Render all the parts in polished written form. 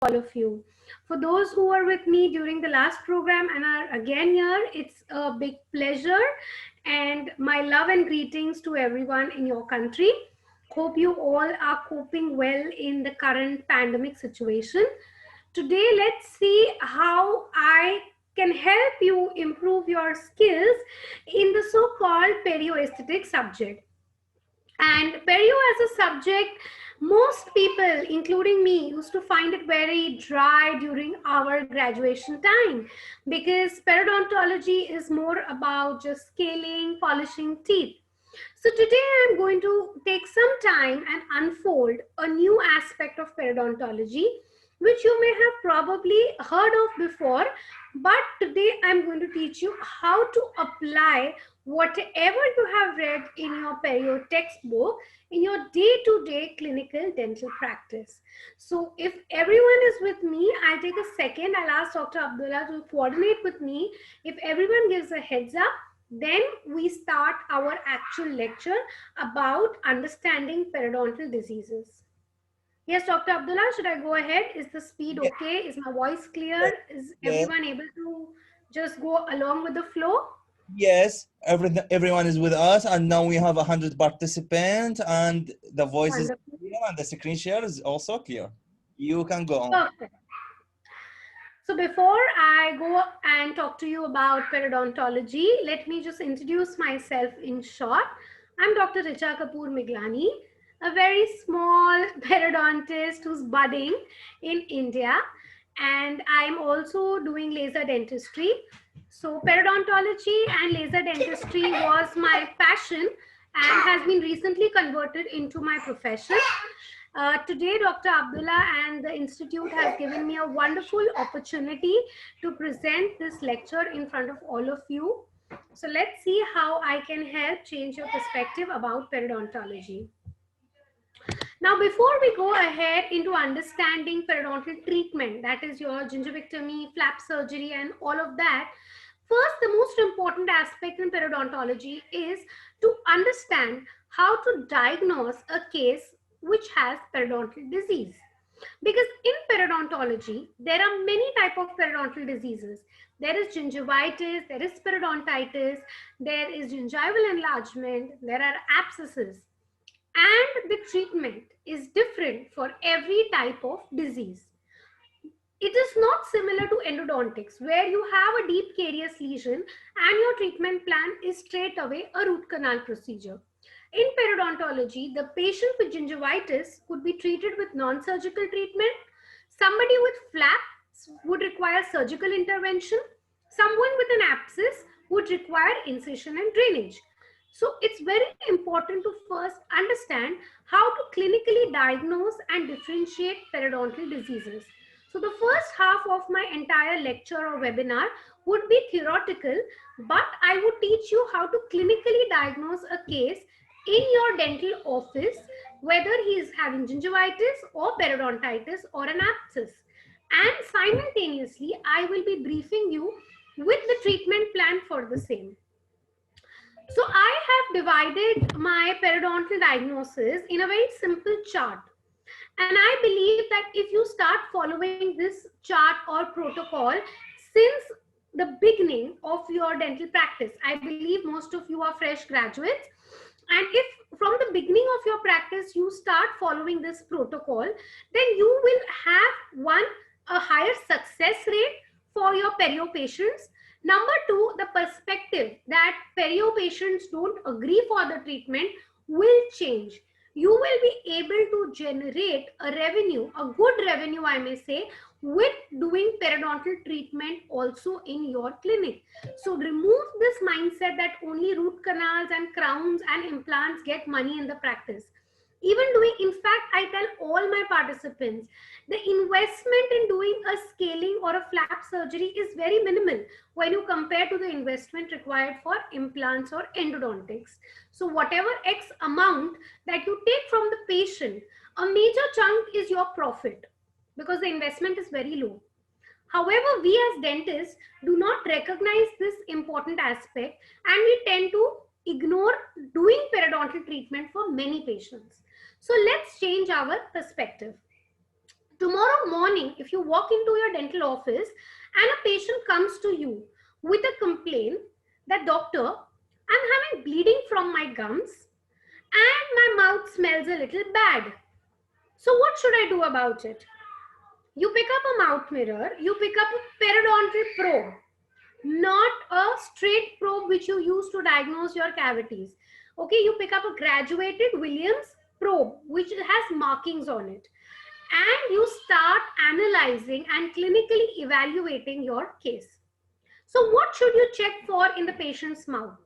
all of you. For those who were with me during the last program and are again here, it's a big pleasure and my love and greetings to everyone in your country. Hope you all are coping well in the current pandemic situation. Today, let's see how I can help you improve your skills in the so-called perio subject. And perio as a subject, most people, including me, used to find it very dry during our graduation time because periodontology is more about just scaling, polishing teeth. So today I'm going to take some time and unfold a new aspect of periodontology, which you may have probably heard of before, but today I'm going to teach you how to apply whatever you have read in your perio textbook in your day-to-day clinical dental practice. So if everyone is with me, I'll take a second. I'll ask Dr. Abdullah to coordinate with me. If everyone gives a heads up, then we start our actual lecture about understanding periodontal diseases. Yes, Dr. Abdullah, should I go ahead? Is the speed okay? Is my voice clear? Is everyone able to just go along with the flow? Yes, everyone is with us, and now we have 100 participants, and the voice is clear, and the screen share is also clear. You can go on. Perfect. So before I go and talk to you about periodontology, let me just introduce myself in short. I'm Dr. Richa Kapoor Miglani, a very small periodontist who's budding in India, and I'm also doing laser dentistry. So periodontology and laser dentistry was my passion and has been recently converted into my profession. Today, Dr. Abdullah and the Institute has given me a wonderful opportunity to present this lecture in front of all of you. So let's see how I can help change your perspective about periodontology. Now, before we go ahead into understanding periodontal treatment, that is your gingivectomy, flap surgery, and all of that, first, the most important aspect in periodontology is to understand how to diagnose a case which has periodontal disease. Because in periodontology, there are many types of periodontal diseases. There is gingivitis, there is periodontitis, there is gingival enlargement, there are abscesses. And the treatment is different for every type of disease. It is not similar to endodontics, where you have a deep carious lesion and your treatment plan is straight away a root canal procedure. In periodontology, the patient with gingivitis could be treated with non-surgical treatment. Somebody with flaps would require surgical intervention. Someone with an abscess would require incision and drainage. So it's very important to first understand how to clinically diagnose and differentiate periodontal diseases. So the first half of my entire lecture or webinar would be theoretical, but I would teach you how to clinically diagnose a case in your dental office, whether he is having gingivitis or periodontitis or an abscess. And simultaneously, I will be briefing you with the treatment plan for the same. So I have divided my periodontal diagnosis in a very simple chart. And I believe that if you start following this chart or protocol since the beginning of your dental practice, I believe most of you are fresh graduates. And if from the beginning of your practice you start following this protocol, then you will have a higher success rate for your perio patients. Number two, the perspective that perio patients don't agree for the treatment will change. You will be able to generate a revenue, a good revenue, I may say, with doing periodontal treatment also in your clinic. So remove this mindset that only root canals and crowns and implants get money in the practice. Even doing, in fact, I tell all my participants, the investment in doing a scaling or a flap surgery is very minimal when you compare to the investment required for implants or endodontics. So whatever X amount that you take from the patient, a major chunk is your profit because the investment is very low. However, we as dentists do not recognize this important aspect and we tend to ignore doing periodontal treatment for many patients. So let's change our perspective. Tomorrow morning, if you walk into your dental office and a patient comes to you with a complaint that, doctor, I'm having bleeding from my gums and my mouth smells a little bad. So what should I do about it? You pick up a mouth mirror, you pick up a periodontal probe, not a straight probe which you use to diagnose your cavities. Okay, you pick up a graduated Williams probe which has markings on it, and you start analyzing and clinically evaluating your case. So what should you check for in the patient's mouth?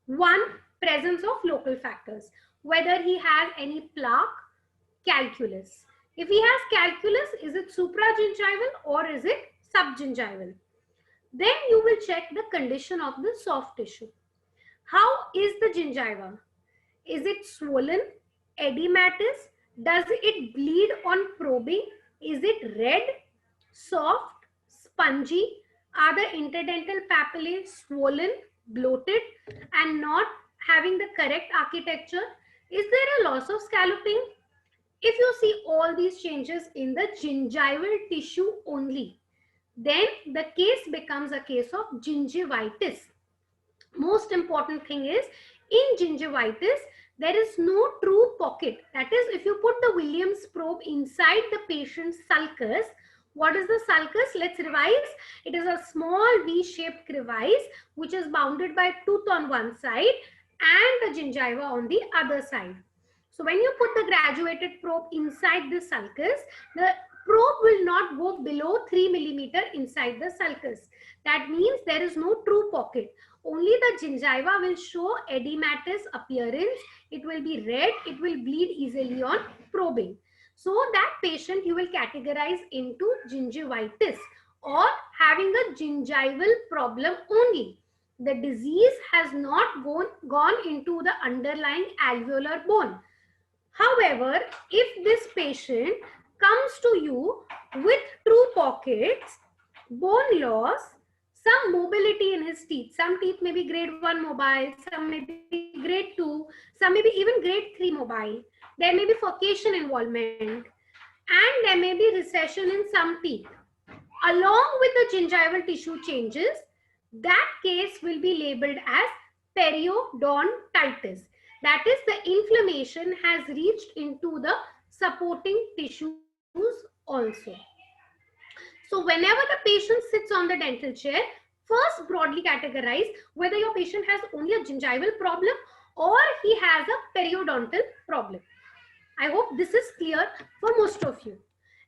One, presence of local factors, whether he has any plaque, calculus. If he has calculus, is it supragingival or is it subgingival? Then you will check the condition of the soft tissue. How is the gingiva? Is it swollen, edematous? Does it bleed on probing? Is it red, soft, spongy? Are the interdental papillae swollen, bloated, and not having the correct architecture? Is there a loss of scalloping? If you see all these changes in the gingival tissue only, then the case becomes a case of gingivitis. Most important thing is, in gingivitis, there is no true pocket. That is, if you put the Williams probe inside the patient's sulcus, what is the sulcus? Let's revise. It is a small V-shaped crevice which is bounded by tooth on one side and the gingiva on the other side. So when you put the graduated probe inside the sulcus, the probe will not go below 3 millimeter inside the sulcus. That means there is no true pocket. Only the gingiva will show edematous appearance. It will be red. It will bleed easily on probing. So that patient you will categorize into gingivitis or having a gingival problem only. The disease has not gone into the underlying alveolar bone. However, if this patient comes to you with true pockets, bone loss, some mobility in his teeth, some teeth may be grade 1 mobile, some may be grade 2, some may be even grade 3 mobile. There may be furcation involvement, and there may be recession in some teeth. Along with the gingival tissue changes, that case will be labeled as periodontitis. That is, the inflammation has reached into the supporting tissues also. So whenever the patient sits on the dental chair, first broadly categorize whether your patient has only a gingival problem or he has a periodontal problem. I hope this is clear for most of you.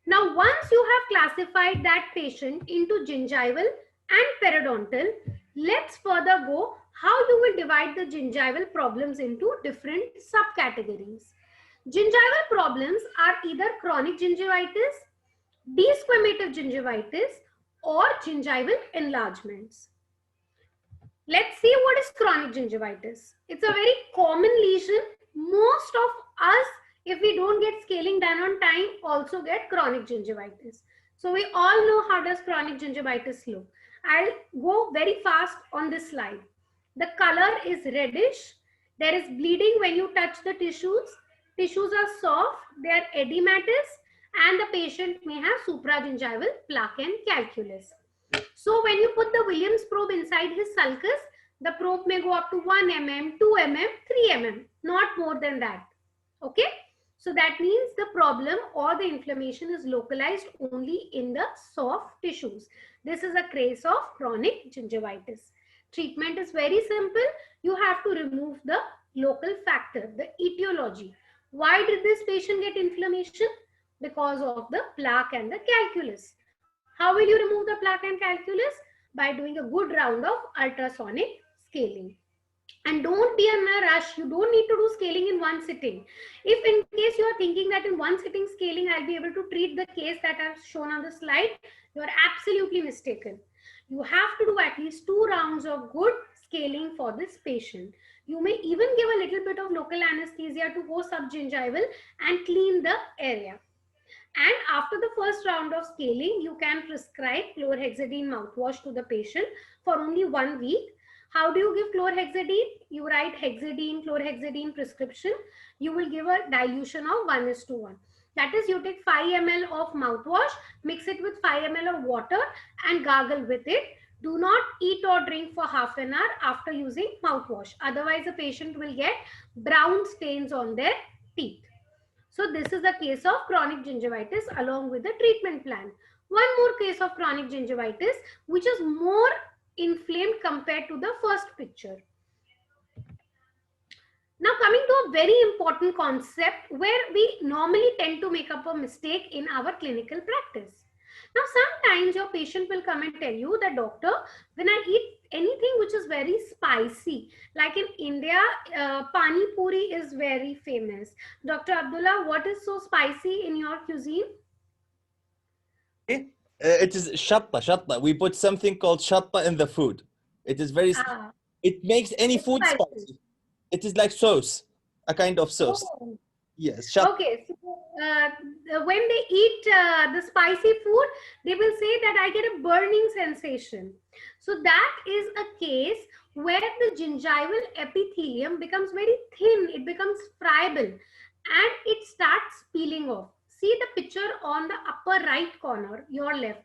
Now, once you have classified that patient into gingival and periodontal, let's further go how you will divide the gingival problems into different subcategories. Gingival problems are either chronic gingivitis, desquamative gingivitis, or gingival enlargements. Let's see what is chronic gingivitis. It's a very common lesion. Most of us, if we don't get scaling done on time, also get chronic gingivitis. So we all know how does chronic gingivitis look. I'll go very fast on this slide. The color is reddish. There is bleeding when you touch the tissues. Tissues are soft, they are edematous, and the patient may have supragingival plaque and calculus. So when you put the Williams probe inside his sulcus, the probe may go up to 1 mm, 2 mm, 3 mm, not more than that. Okay? So that means the problem or the inflammation is localized only in the soft tissues. This is a case of chronic gingivitis. Treatment is very simple. You have to remove the local factor, the etiology. Why did this patient get inflammation? Because of the plaque and the calculus. How will you remove the plaque and calculus? By doing a good round of ultrasonic scaling. And don't be in a rush. You don't need to do scaling in one sitting. If in case you are thinking that in one sitting scaling, I'll be able to treat the case that I've shown on the slide, you are absolutely mistaken. You have to do at least 2 rounds of good scaling for this patient. You may even give a little bit of local anesthesia to go subgingival and clean the area. And after the first round of scaling, you can prescribe chlorhexidine mouthwash to the patient for only 1 week. How do you give chlorhexidine? You write hexidine, chlorhexidine prescription. You will give a dilution of 1:1. That is, you take 5 ml of mouthwash, mix it with 5 ml of water and gargle with it. Do not eat or drink for half an hour after using mouthwash. Otherwise, the patient will get brown stains on their teeth. So this is the case of chronic gingivitis along with the treatment plan. One more case of chronic gingivitis, which is more inflamed compared to the first picture. Now coming to a very important concept where we normally tend to make up a mistake in our clinical practice. Now sometimes your patient will come and tell you that, doctor, when I eat anything which is very spicy, like in India, pani puri is very famous. Dr. Abdullah, what is so spicy in your cuisine? It is shatta. We put something called shatta in the food. It is very, it makes any food spicy. It is like sauce, a kind of sauce. Oh. Yes. Shatta. Okay. So when they eat the spicy food, they will say that I get a burning sensation. So that is a case where the gingival epithelium becomes very thin. It becomes friable and it starts peeling off. See the picture on the upper right corner, your left.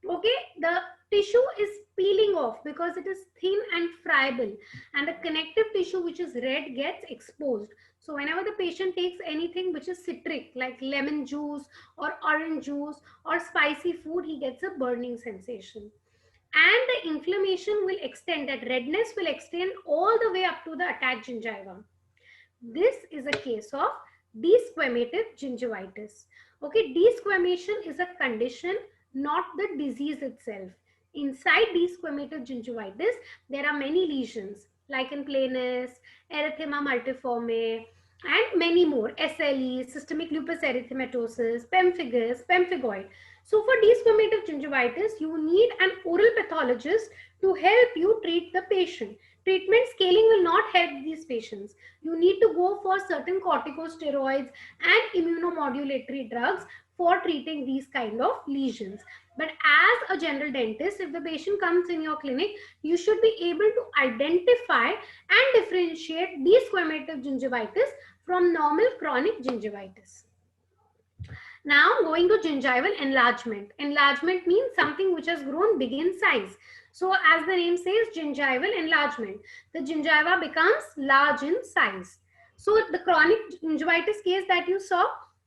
Okay, the tissue is peeling off because it is thin and friable, and the connective tissue, which is red, gets exposed. So whenever the patient takes anything which is citric, like lemon juice or orange juice or spicy food, he gets a burning sensation. And the inflammation will extend, that redness will extend all the way up to the attached gingiva. This is a case of desquamative gingivitis. Okay, desquamation is a condition, not the disease itself. Inside desquamative gingivitis, there are many lesions, lichen planus, erythema multiforme, and many more, SLE, systemic lupus erythematosus, pemphigus, pemphigoid. So for desquamative gingivitis, you need an oral pathologist to help you treat the patient. Treatment scaling will not help these patients. You need to go for certain corticosteroids and immunomodulatory drugs for treating these kind of lesions. But as a general dentist, if the patient comes in your clinic, you should be able to identify and differentiate desquamative gingivitis from normal chronic gingivitis. Now going to gingival enlargement. Enlargement means something which has grown big in size. So as the name says, gingival enlargement. The gingiva becomes large in size. So the chronic gingivitis case that you saw,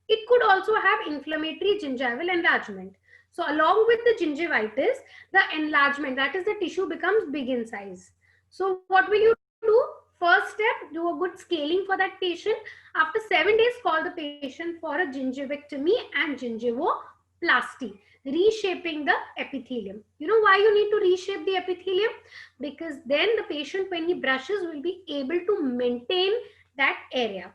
it could also have inflammatory gingival enlargement. So along with the gingivitis, the enlargement, that is the tissue, becomes big in size. So what will you do? First step, do a good scaling for that patient. After 7 days, call the patient for a gingivectomy and gingivoplasty, reshaping the epithelium. You know why you need to reshape the epithelium? Because then the patient, when he brushes, will be able to maintain that area.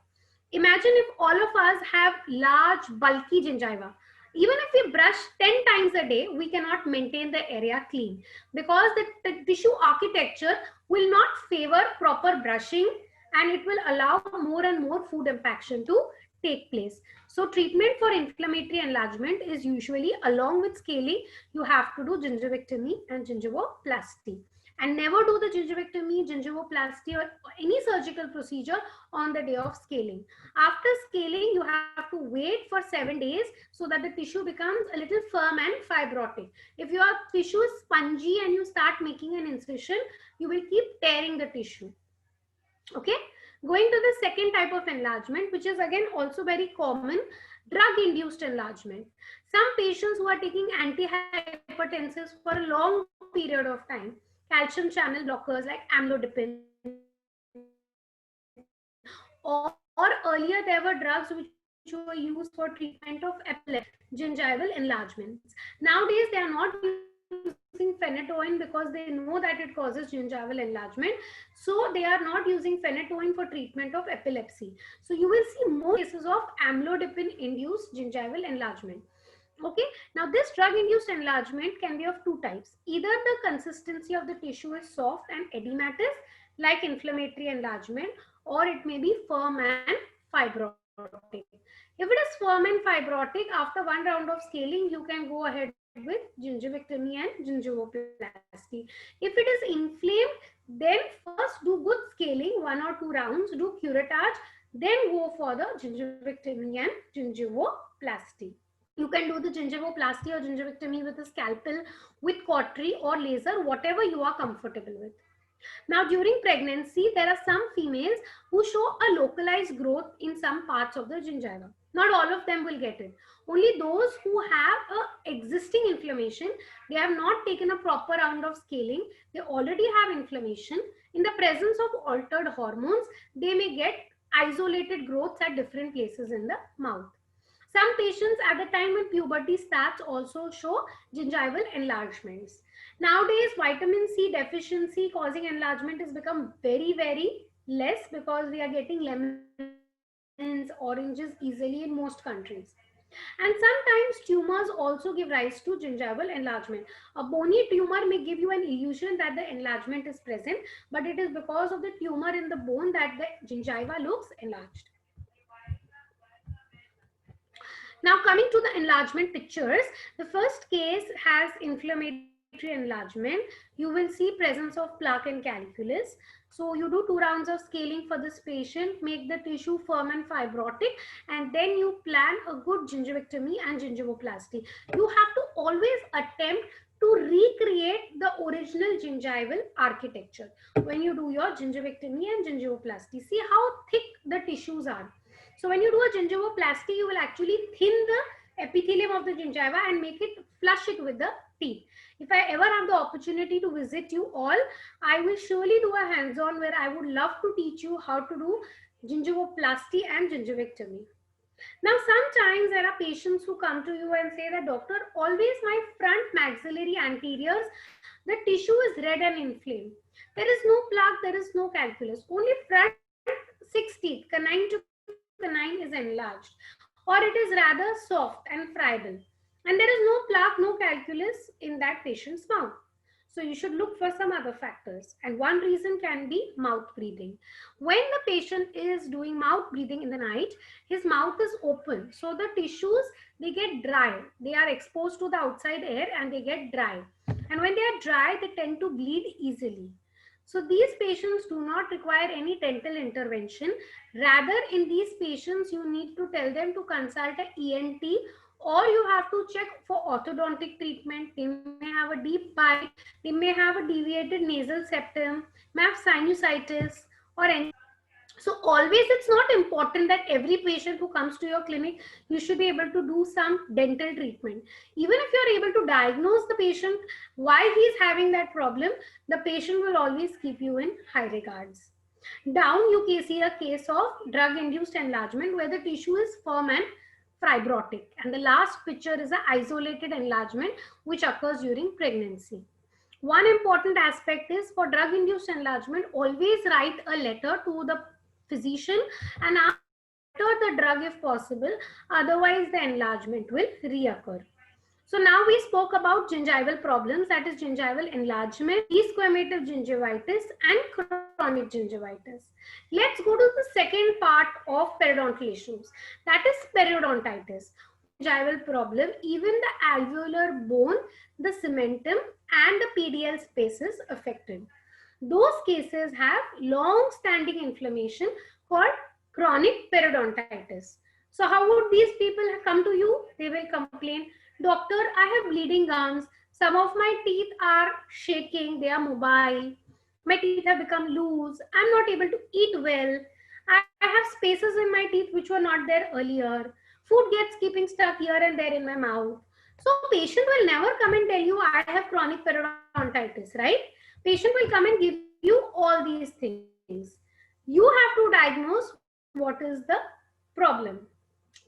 Imagine if all of us have large, bulky gingiva. Even if we brush 10 times a day, we cannot maintain the area clean because the tissue architecture will not favor proper brushing, and it will allow more and more food impaction to take place. So treatment for inflammatory enlargement is usually, along with scaling, you have to do gingivectomy and gingivoplasty. And never do the gingivectomy, gingivoplasty or any surgical procedure on the day of scaling. After scaling, you have to wait for 7 days so that the tissue becomes a little firm and fibrotic. If your tissue is spongy and you start making an incision, you will keep tearing the tissue. Okay, going to the second type of enlargement, which is again also very common, drug-induced enlargement. Some patients who are taking antihypertensives for a long period of time, calcium channel blockers like amlodipine, or earlier there were drugs which were used for treatment of epilepsy, gingival enlargements. Nowadays they are not using phenytoin because they know that it causes gingival enlargement. So they are not using phenytoin for treatment of epilepsy. So you will see more cases of amlodipine-induced gingival enlargement. Okay, now this drug-induced enlargement can be of two types. Either the consistency of the tissue is soft and edematous, like inflammatory enlargement, or it may be firm and fibrotic. If it is firm and fibrotic, after one round of scaling, you can go ahead with gingivectomy and gingivoplasty. If it is inflamed, then first do good scaling, 1 or 2 rounds, do curettage, then go for the gingivectomy and gingivoplasty. gingivoplasty. You can do the gingivoplasty or gingivectomy with a scalpel, with cautery or laser, whatever you are comfortable with. Now, during pregnancy, there are some females who show a localized growth in some parts of the gingiva. Not all of them will get it. Only those who have a existing inflammation, they have not taken a proper round of scaling, they already have inflammation. In the presence of altered hormones, they may get isolated growths at different places in the mouth. Some patients at the time when puberty starts also show gingival enlargements. Nowadays, vitamin C deficiency causing enlargement has become very, very less because we are getting lemons, oranges easily in most countries. And sometimes tumors also give rise to gingival enlargement. A bony tumor may give you an illusion that the enlargement is present, but it is because of the tumor in the bone that the gingiva looks enlarged. Now, coming to the enlargement pictures, the first case has inflammatory enlargement. You will see presence of plaque and calculus. So you do 2 rounds of scaling for this patient, make the tissue firm and fibrotic, and then you plan a good gingivectomy and gingivoplasty. You have to always attempt to recreate the original gingival architecture when you do your gingivectomy and gingivoplasty. See how thick the tissues are. So when you do a gingivoplasty, you will actually thin the epithelium of the gingiva and make it flush it with the teeth. If I ever have the opportunity to visit you all, I will surely do a hands-on where I would love to teach you how to do gingivoplasty and gingivectomy. Now, sometimes there are patients who come to you and say that, doctor, always my front maxillary anteriors, the tissue is red and inflamed. There is no plaque, there is no calculus. Only front 6 teeth, canine to canine, is enlarged, or it is rather soft and friable. And there is no plaque, no calculus in that patient's mouth. So you should look for some other factors. And one reason can be mouth breathing. When the patient is doing mouth breathing in the night, his mouth is open. So the tissues, they get dry. They are exposed to the outside air and they get dry. And when they are dry, they tend to bleed easily. So these patients do not require any dental intervention. Rather, in these patients, you need to tell them to consult an ENT, or you have to check for orthodontic treatment. They may have a deep bite, they may have a deviated nasal septum, may have sinusitis or any. So always it's not important that every patient who comes to your clinic, you should be able to do some dental treatment. Even if you're able to diagnose the patient why he's having that problem, the patient will always keep you in high regards. Down you can see a case of drug-induced enlargement where the tissue is firm and fibrotic. And the last picture is an isolated enlargement which occurs during pregnancy. One important aspect is for drug-induced enlargement, always write a letter to the physician and ask the drug if possible, otherwise the enlargement will reoccur. So now we spoke about gingival problems, that is gingival enlargement, desquamative gingivitis and chronic gingivitis. Let's go to the second part of periodontal issues, that is periodontitis. Gingival problem, even the alveolar bone, the cementum and the PDL space is affected. Those cases have long-standing inflammation called chronic periodontitis. So how would these people come to you? They will complain, doctor, I have bleeding gums, some of my teeth are shaking, they are mobile, my teeth have become loose, I'm not able to eat well, I have spaces in my teeth which were not there earlier, food gets keeping stuck here and there in my mouth. So patient will never come and tell you I have chronic periodontitis, right? Patient will come and give you all these things. You have to diagnose what is the problem.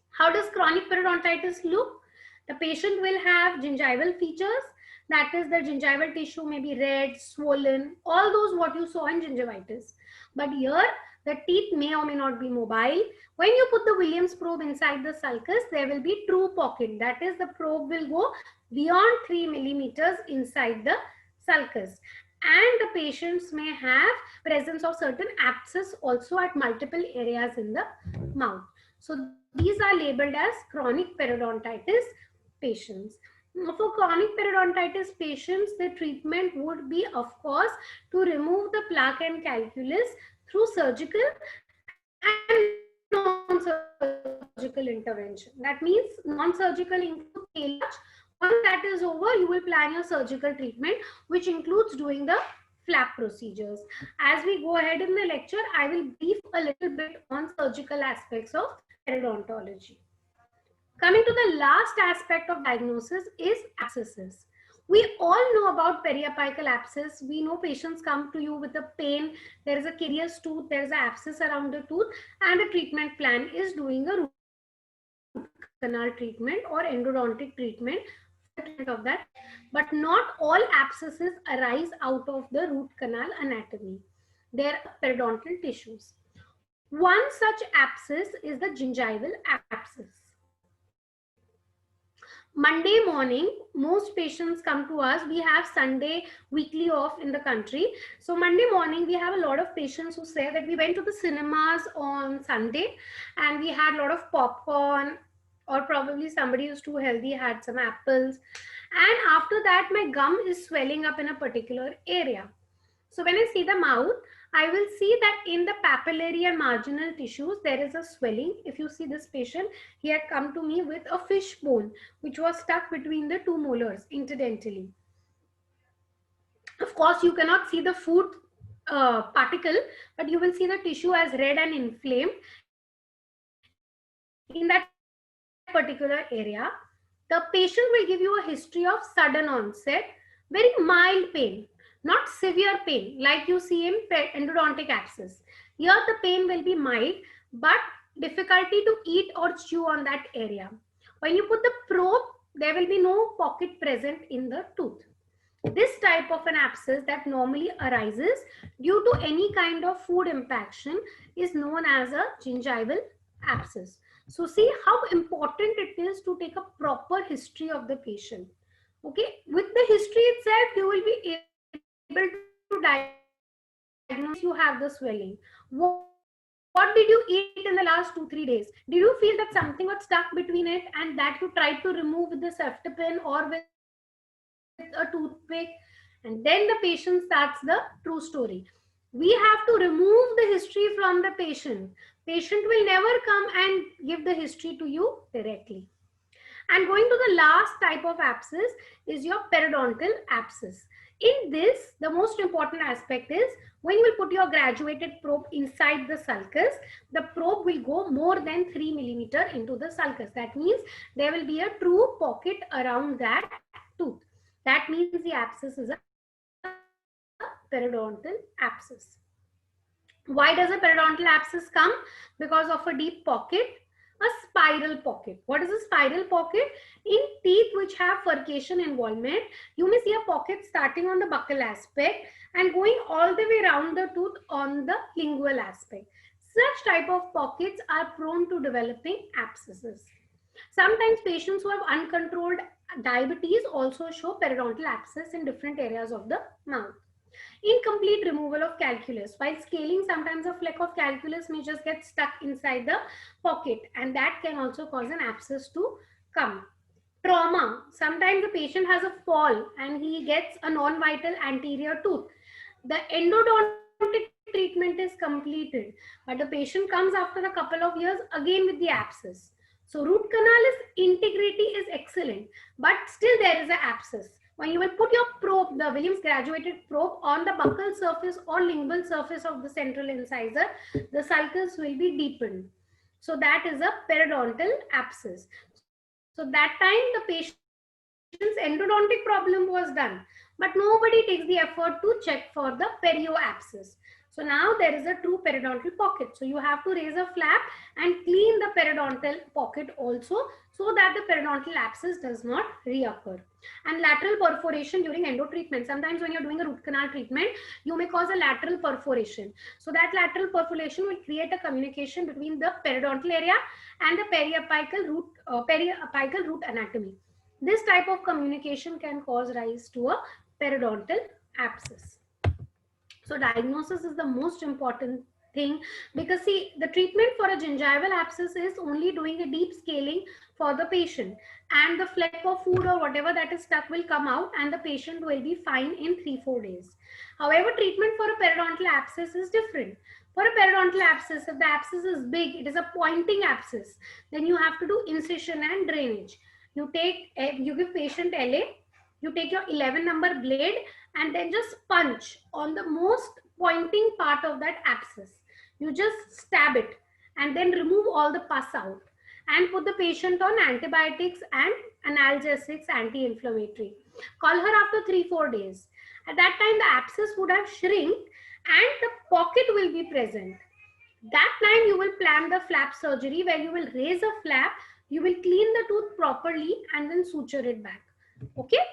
How does chronic periodontitis look? The patient will have gingival features, that is the gingival tissue may be red, swollen, all those what you saw in gingivitis. But here the teeth may or may not be mobile. When you put the Williams probe inside the sulcus, there will be true pocket, that is the probe will go beyond 3 millimeters inside the sulcus. And the patients may have presence of certain abscess also at multiple areas in the mouth. So these are labeled as chronic periodontitis patients. For chronic periodontitis patients, the treatment would be, of course, to remove the plaque and calculus through surgical and non-surgical methods. intervention. That means non-surgical includes K-large. Once that is over, you will plan your surgical treatment, which includes doing the flap procedures. As we go ahead in the lecture, I will brief a little bit on surgical aspects of periodontology. Coming to the last aspect of diagnosis is abscesses. We all know about periapical abscess. We know patients come to you with a pain. There is a carious tooth. There is an abscess around the tooth, and the treatment plan is doing a root canal treatment or endodontic treatment for treatment of that. But not all abscesses arise out of the root canal anatomy. There are periodontal tissues. One such abscess is the gingival abscess. Monday morning, most patients come to us. We have Sunday weekly off in the country. So Monday morning, we have a lot of patients who say that we went to the cinemas on Sunday and we had a lot of popcorn, or probably somebody who's too healthy had some apples. And after that, my gum is swelling up in a particular area. So when I see the mouth, I will see that in the papillary and marginal tissues, there is a swelling. If you see this patient, he had come to me with a fish bone, which was stuck between the two molars interdentally. Of course, you cannot see the food particle, but you will see the tissue as red and inflamed in that particular area. The patient will give you a history of sudden onset, very mild pain, not severe pain like you see in endodontic abscess. Here the pain will be mild, but difficulty to eat or chew on that area. When you put the probe, there will be no pocket present in the tooth. This type of an abscess that normally arises due to any kind of food impaction is known as a gingival abscess. So see how important it is to take a proper history of the patient. Okay, with the history itself, you will be able to diagnose you have the swelling. What did you eat in the last 2-3 days? Did you feel that something was stuck between it and that you tried to remove with the ceftapen or with a toothpick? And then the patient starts the true story. We have to remove the history from the patient. Patient will never come and give the history to you directly. And going to the last type of abscess is your periodontal abscess. In this, the most important aspect is when you will put your graduated probe inside the sulcus, the probe will go more than 3 millimeter into the sulcus. That means there will be a true pocket around that tooth. That means the abscess is a periodontal abscess. Why does a periodontal abscess come? Because of a deep pocket, a spiral pocket. What is a spiral pocket? In teeth which have furcation involvement, you may see a pocket starting on the buccal aspect and going all the way around the tooth on the lingual aspect. Such type of pockets are prone to developing abscesses. Sometimes patients who have uncontrolled diabetes also show periodontal abscess in different areas of the mouth. Incomplete removal of calculus. While scaling, sometimes a fleck of calculus may just get stuck inside the pocket, and that can also cause an abscess to come. Trauma. Sometimes the patient has a fall and he gets a non-vital anterior tooth. The endodontic treatment is completed, but the patient comes after a couple of years again with the abscess. So root canal integrity is excellent, but still there is an abscess. When you will put your probe, the Williams graduated probe, on the buccal surface or lingual surface of the central incisor, the sulcus will be deepened. So that is a periodontal abscess. So that time the patient's endodontic problem was done, but nobody takes the effort to check for the perio abscess. So now there is a true periodontal pocket. So you have to raise a flap and clean the periodontal pocket also, so that the periodontal abscess does not reoccur. And lateral perforation during endo treatment. Sometimes when you're doing a root canal treatment, you may cause a lateral perforation. So that lateral perforation will create a communication between the periodontal area and the periapical root anatomy. This type of communication can cause rise to a periodontal abscess. So diagnosis is the most important thing, because see, the treatment for a gingival abscess is only doing a deep scaling for the patient, and the fleck of food or whatever that is stuck will come out and the patient will be fine in 3-4 days. However, treatment for a periodontal abscess is different. For a periodontal abscess, if the abscess is big, it is a pointing abscess, then you have to do incision and drainage. You give patient LA, you take your 11 number blade and then just punch on the most pointing part of that abscess. You just stab it and then remove all the pus out and put the patient on antibiotics and analgesics, anti-inflammatory. Call her after 3-4 days. At that time, the abscess would have shrunk and the pocket will be present. That time you will plan the flap surgery where you will raise a flap, you will clean the tooth properly and then suture it back. Okay.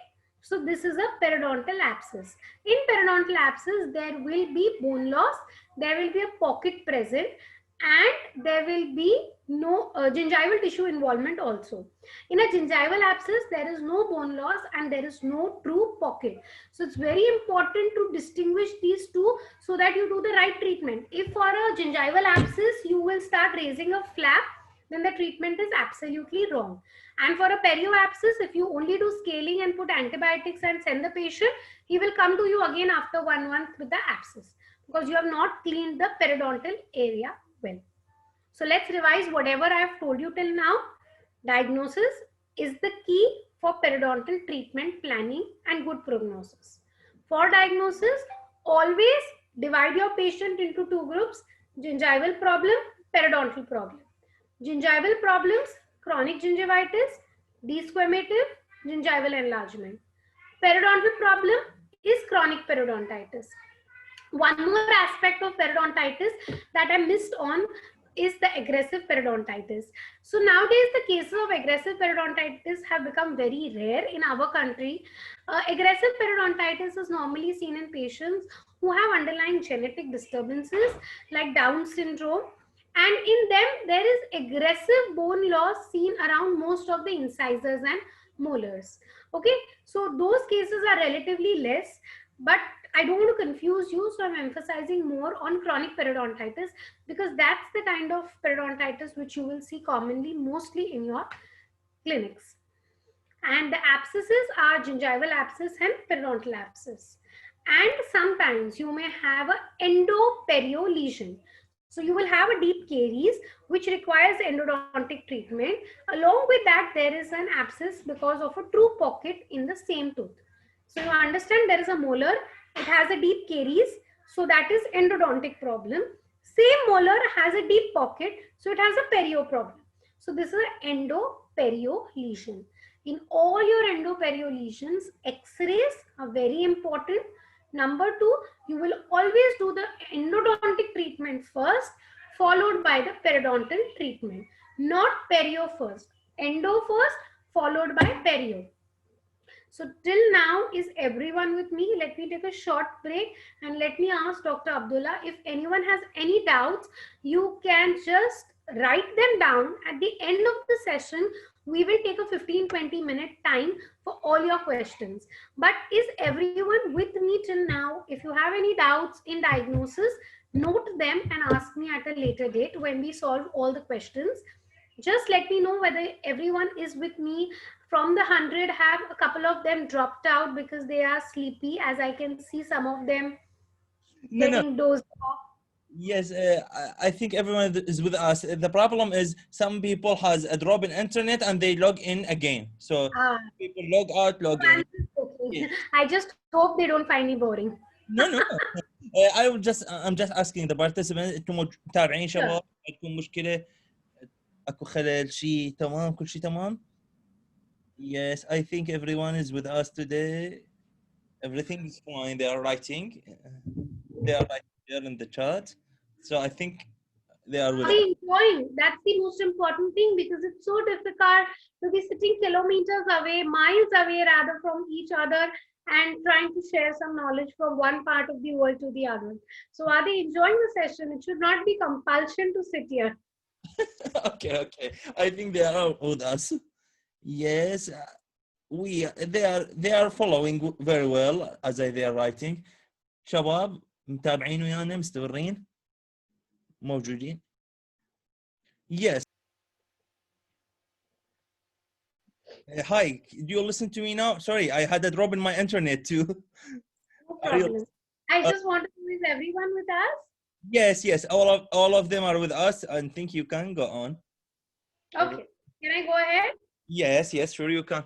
So this is a periodontal abscess. In periodontal abscess, there will be bone loss, there will be a pocket present, and there will be no gingival tissue involvement also. In a gingival abscess, there is no bone loss and there is no true pocket. So it's very important to distinguish these two so that you do the right treatment. If for a gingival abscess, you will start raising a flap, then the treatment is absolutely wrong. And for a perio abscess, if you only do scaling and put antibiotics and send the patient, he will come to you again after 1 month with the abscess because you have not cleaned the periodontal area well. So let's revise whatever I have told you till now. Diagnosis is the key for periodontal treatment planning and good prognosis. For diagnosis, always divide your patient into 2 groups: gingival problem, periodontal problem. Gingival problems: chronic gingivitis, desquamative, gingival enlargement. Periodontal problem is chronic periodontitis. One more aspect of periodontitis that I missed on is the aggressive periodontitis. So nowadays the cases of aggressive periodontitis have become very rare in our country. Aggressive periodontitis is normally seen in patients who have underlying genetic disturbances like Down syndrome, and in them there is aggressive bone loss seen around most of the incisors and molars. Okay, so those cases are relatively less, but I don't want to confuse you, so I'm emphasizing more on chronic periodontitis because that's the kind of periodontitis which you will see commonly, mostly in your clinics. And the abscesses are gingival abscess and periodontal abscess. And sometimes you may have an endo-perio lesion. So you will have a deep caries which requires endodontic treatment. Along with that, there is an abscess because of a true pocket in the same tooth. So you understand there is a molar, it has a deep caries, so that is endodontic problem. Same molar has a deep pocket, so it has a perio problem. So this is an endo-perio lesion. In all your endo-perio lesions, X-rays are very important. Number 2, you will always do the endodontic treatment first, followed by the periodontal treatment. Not perio first. Endo first, followed by perio. So till now, is everyone with me? Let me take a short break and let me ask Dr. Abdullah, if anyone has any doubts, you can just write them down. At the end of the session, we will take a 15-20 minute time for all your questions. But is everyone with me till now? If you have any doubts in diagnosis, note them and ask me at a later date when we solve all the questions. Just let me know whether everyone is with me. From the 100, have a couple of them dropped out because they are sleepy, as I can see some of them getting dozed off. Yes, I think everyone is with us. The problem is some people has a drop in internet and they log in again. So people log out, log in. Okay. Yes. I just hope they don't find me boring. No. I'm just asking the participants. انتم متابعين شباب؟ عندكم مشكلة؟ اكو خلل شيء تمام؟ كل شيء تمام؟ Yes, I think everyone is with us today. Everything is fine. They are writing. They are writing there in the chat. So I think they are with us. Enjoying. That's the most important thing because it's so difficult to be sitting kilometers away, miles away rather from each other and trying to share some knowledge from one part of the world to the other. So are they enjoying the session? It should not be compulsion to sit here. Okay. I think they are with us. Yes, they are following very well as they are writing. شباب متابعين ويانا مستمرين موجودين. Yes. Hi, do you listen to me now? Sorry, I had a drop in my internet too. No problem. I just want to know, is everyone with us? Yes, yes. All of them are with us. I think you can go on. Okay. Can I go ahead? Yes, yes, sure you can.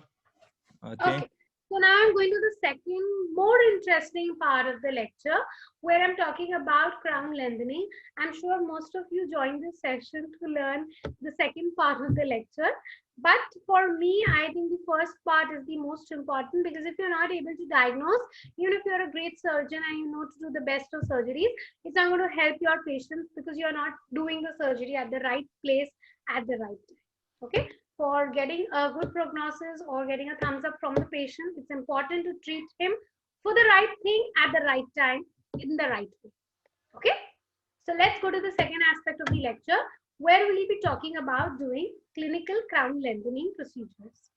Okay. So now I'm going to the second more interesting part of the lecture where I'm talking about crown lengthening. I'm sure most of you joined this session to learn the second part of the lecture. But for me, I think the first part is the most important, because if you're not able to diagnose, even if you're a great surgeon and you know to do the best of surgeries, it's not going to help your patients because you're not doing the surgery at the right place at the right time. Okay. For getting a good prognosis or getting a thumbs up from the patient, it's important to treat him for the right thing at the right time in the right way. Okay. So let's go to the second aspect of the lecture, where we'll be talking about doing clinical crown lengthening procedures.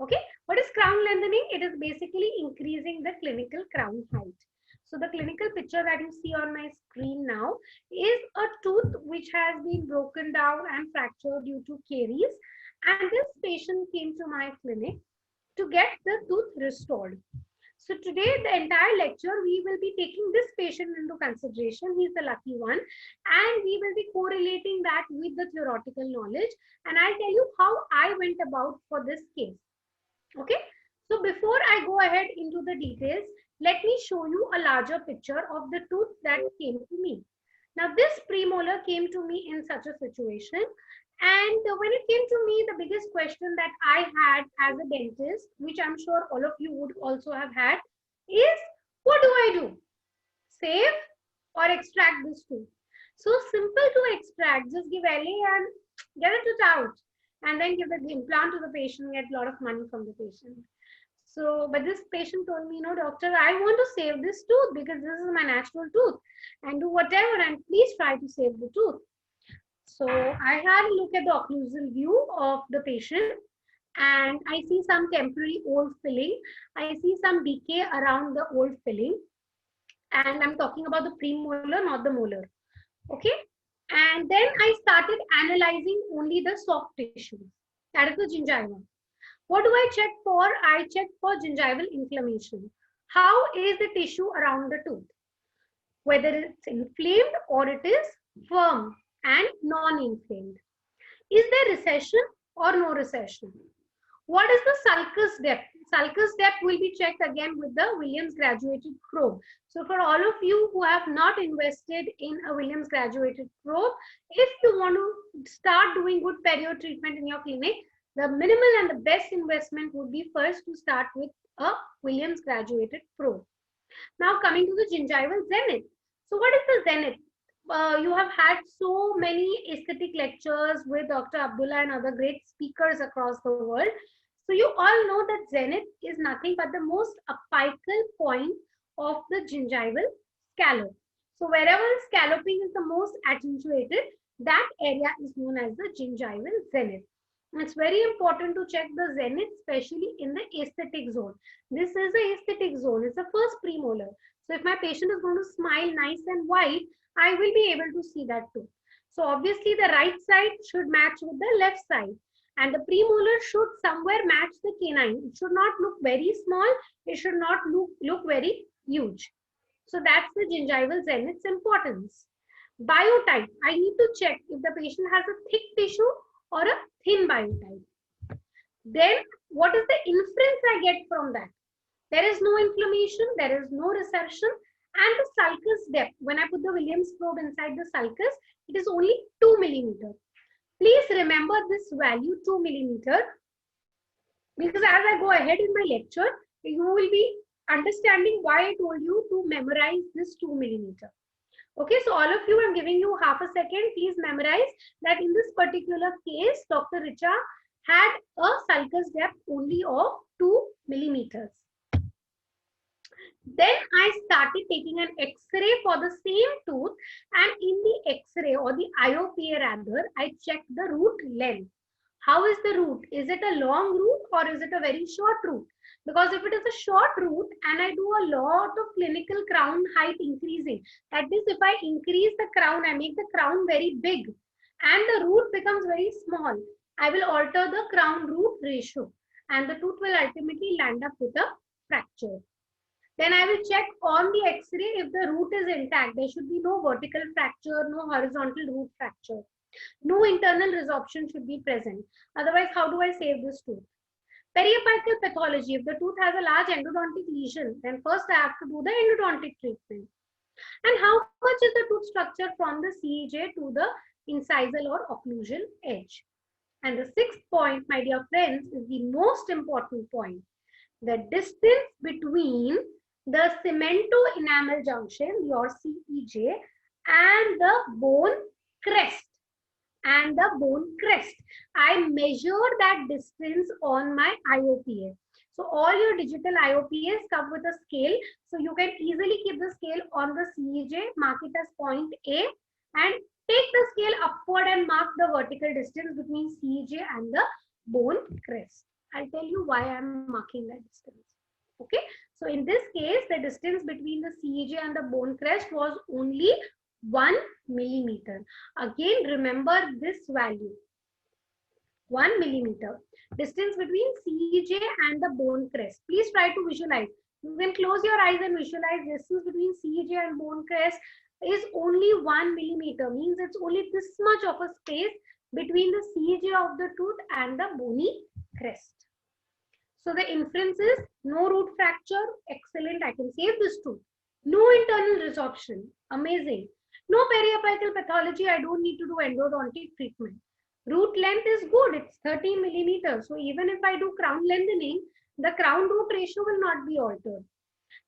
Okay. What is crown lengthening? It is basically increasing the clinical crown height. So the clinical picture that you see on my screen now is a tooth which has been broken down and fractured due to caries. And this patient came to my clinic to get the tooth restored. So today, the entire lecture, we will be taking this patient into consideration. He's the lucky one. And we will be correlating that with the theoretical knowledge. And I'll tell you how I went about for this case. Okay. So before I go ahead into the details, let me show you a larger picture of the tooth that came to me. Now, this premolar came to me in such a situation. And when it came to me, the biggest question that I had as a dentist, which I'm sure all of you would also have had, is what do I do? Save or extract this tooth? So simple to extract, just give LA and get it out, and then give the implant to the patient, get a lot of money from the patient. So, but this patient told me, no, doctor, I want to save this tooth because this is my natural tooth, and do whatever, and please try to save the tooth. So I had a look at the occlusal view of the patient, and I see some temporary old filling. I see some decay around the old filling, and I'm talking about the premolar, not the molar. Okay. And then I started analyzing only the soft tissue, that is the gingiva. What do I check for? I check for gingival inflammation. How is the tissue around the tooth? Whether it's inflamed or it is firm and non-inflamed. Is there recession or no recession? What is the sulcus depth? Sulcus depth will be checked again with the Williams graduated probe. So for all of you who have not invested in a Williams graduated probe, if you want to start doing good perio treatment in your clinic, the minimal and the best investment would be first to start with a Williams graduated probe. Now coming to the gingival zenith. So what is the zenith? You have had so many aesthetic lectures with Dr. Abdullah and other great speakers across the world. So you all know that zenith is nothing but the most apical point of the gingival scallop. So wherever scalloping is the most accentuated, that area is known as the gingival zenith. It's very important to check the zenith, especially in the aesthetic zone. This is the aesthetic zone. It's the first premolar. So if my patient is going to smile nice and white, I will be able to see that too. So obviously the right side should match with the left side, and the premolar should somewhere match the canine. It should not look very small. It should not look very huge. So that's the gingival zenith's importance. Biotype. I need to check if the patient has a thick tissue or a thin biotype. Then what is the inference I get from that? There is no inflammation, there is no recession, and the sulcus depth, when I put the Williams probe inside the sulcus, it is only 2 millimeter. Please remember this value 2 millimeter, because as I go ahead in my lecture, you will be understanding why I told you to memorize this 2 millimeter. Okay, so all of you, I'm giving you half a second. Please memorize that in this particular case, Dr. Richa had a sulcus depth only of 2 millimeters. Then I started taking an X-ray for the same tooth, and in the X-ray or the IOPA rather, I checked the root length. How is the root? Is it a long root or is it a very short root? Because if it is a short root and I do a lot of clinical crown height increasing, that is, if I increase the crown, I make the crown very big and the root becomes very small, I will alter the crown root ratio and the tooth will ultimately land up with a fracture. Then I will check on the X-ray if the root is intact. There should be no vertical fracture, no horizontal root fracture. No internal resorption should be present. Otherwise, how do I save this tooth? Periapical pathology. If the tooth has a large endodontic lesion, then first I have to do the endodontic treatment. And how much is the tooth structure from the CEJ to the incisal or occlusal edge? And the sixth point, my dear friends, is the most important point. The distance between the cemento-enamel junction, your CEJ, and the bone crest. I measure that distance on my IOPA. So all your digital IOPAs come with a scale. So you can easily keep the scale on the CEJ, mark it as point A, and take the scale upward and mark the vertical distance between CEJ and the bone crest. I'll tell you why I'm marking that distance. Okay, so in this case, the distance between the CEJ and the bone crest was only 1 millimeter. Again, remember this value. 1 millimeter. Distance between CEJ and the bone crest. Please try to visualize. You can close your eyes and visualize distance between CEJ and bone crest is only 1 millimeter. Means it's only this much of a space between the CEJ of the tooth and the bony crest. So the inference is no root fracture. Excellent. I can save this tooth. No internal resorption. Amazing. No periapical pathology. I don't need to do endodontic treatment. Root length is good. It's 30 millimeters. So even if I do crown lengthening, the crown root ratio will not be altered.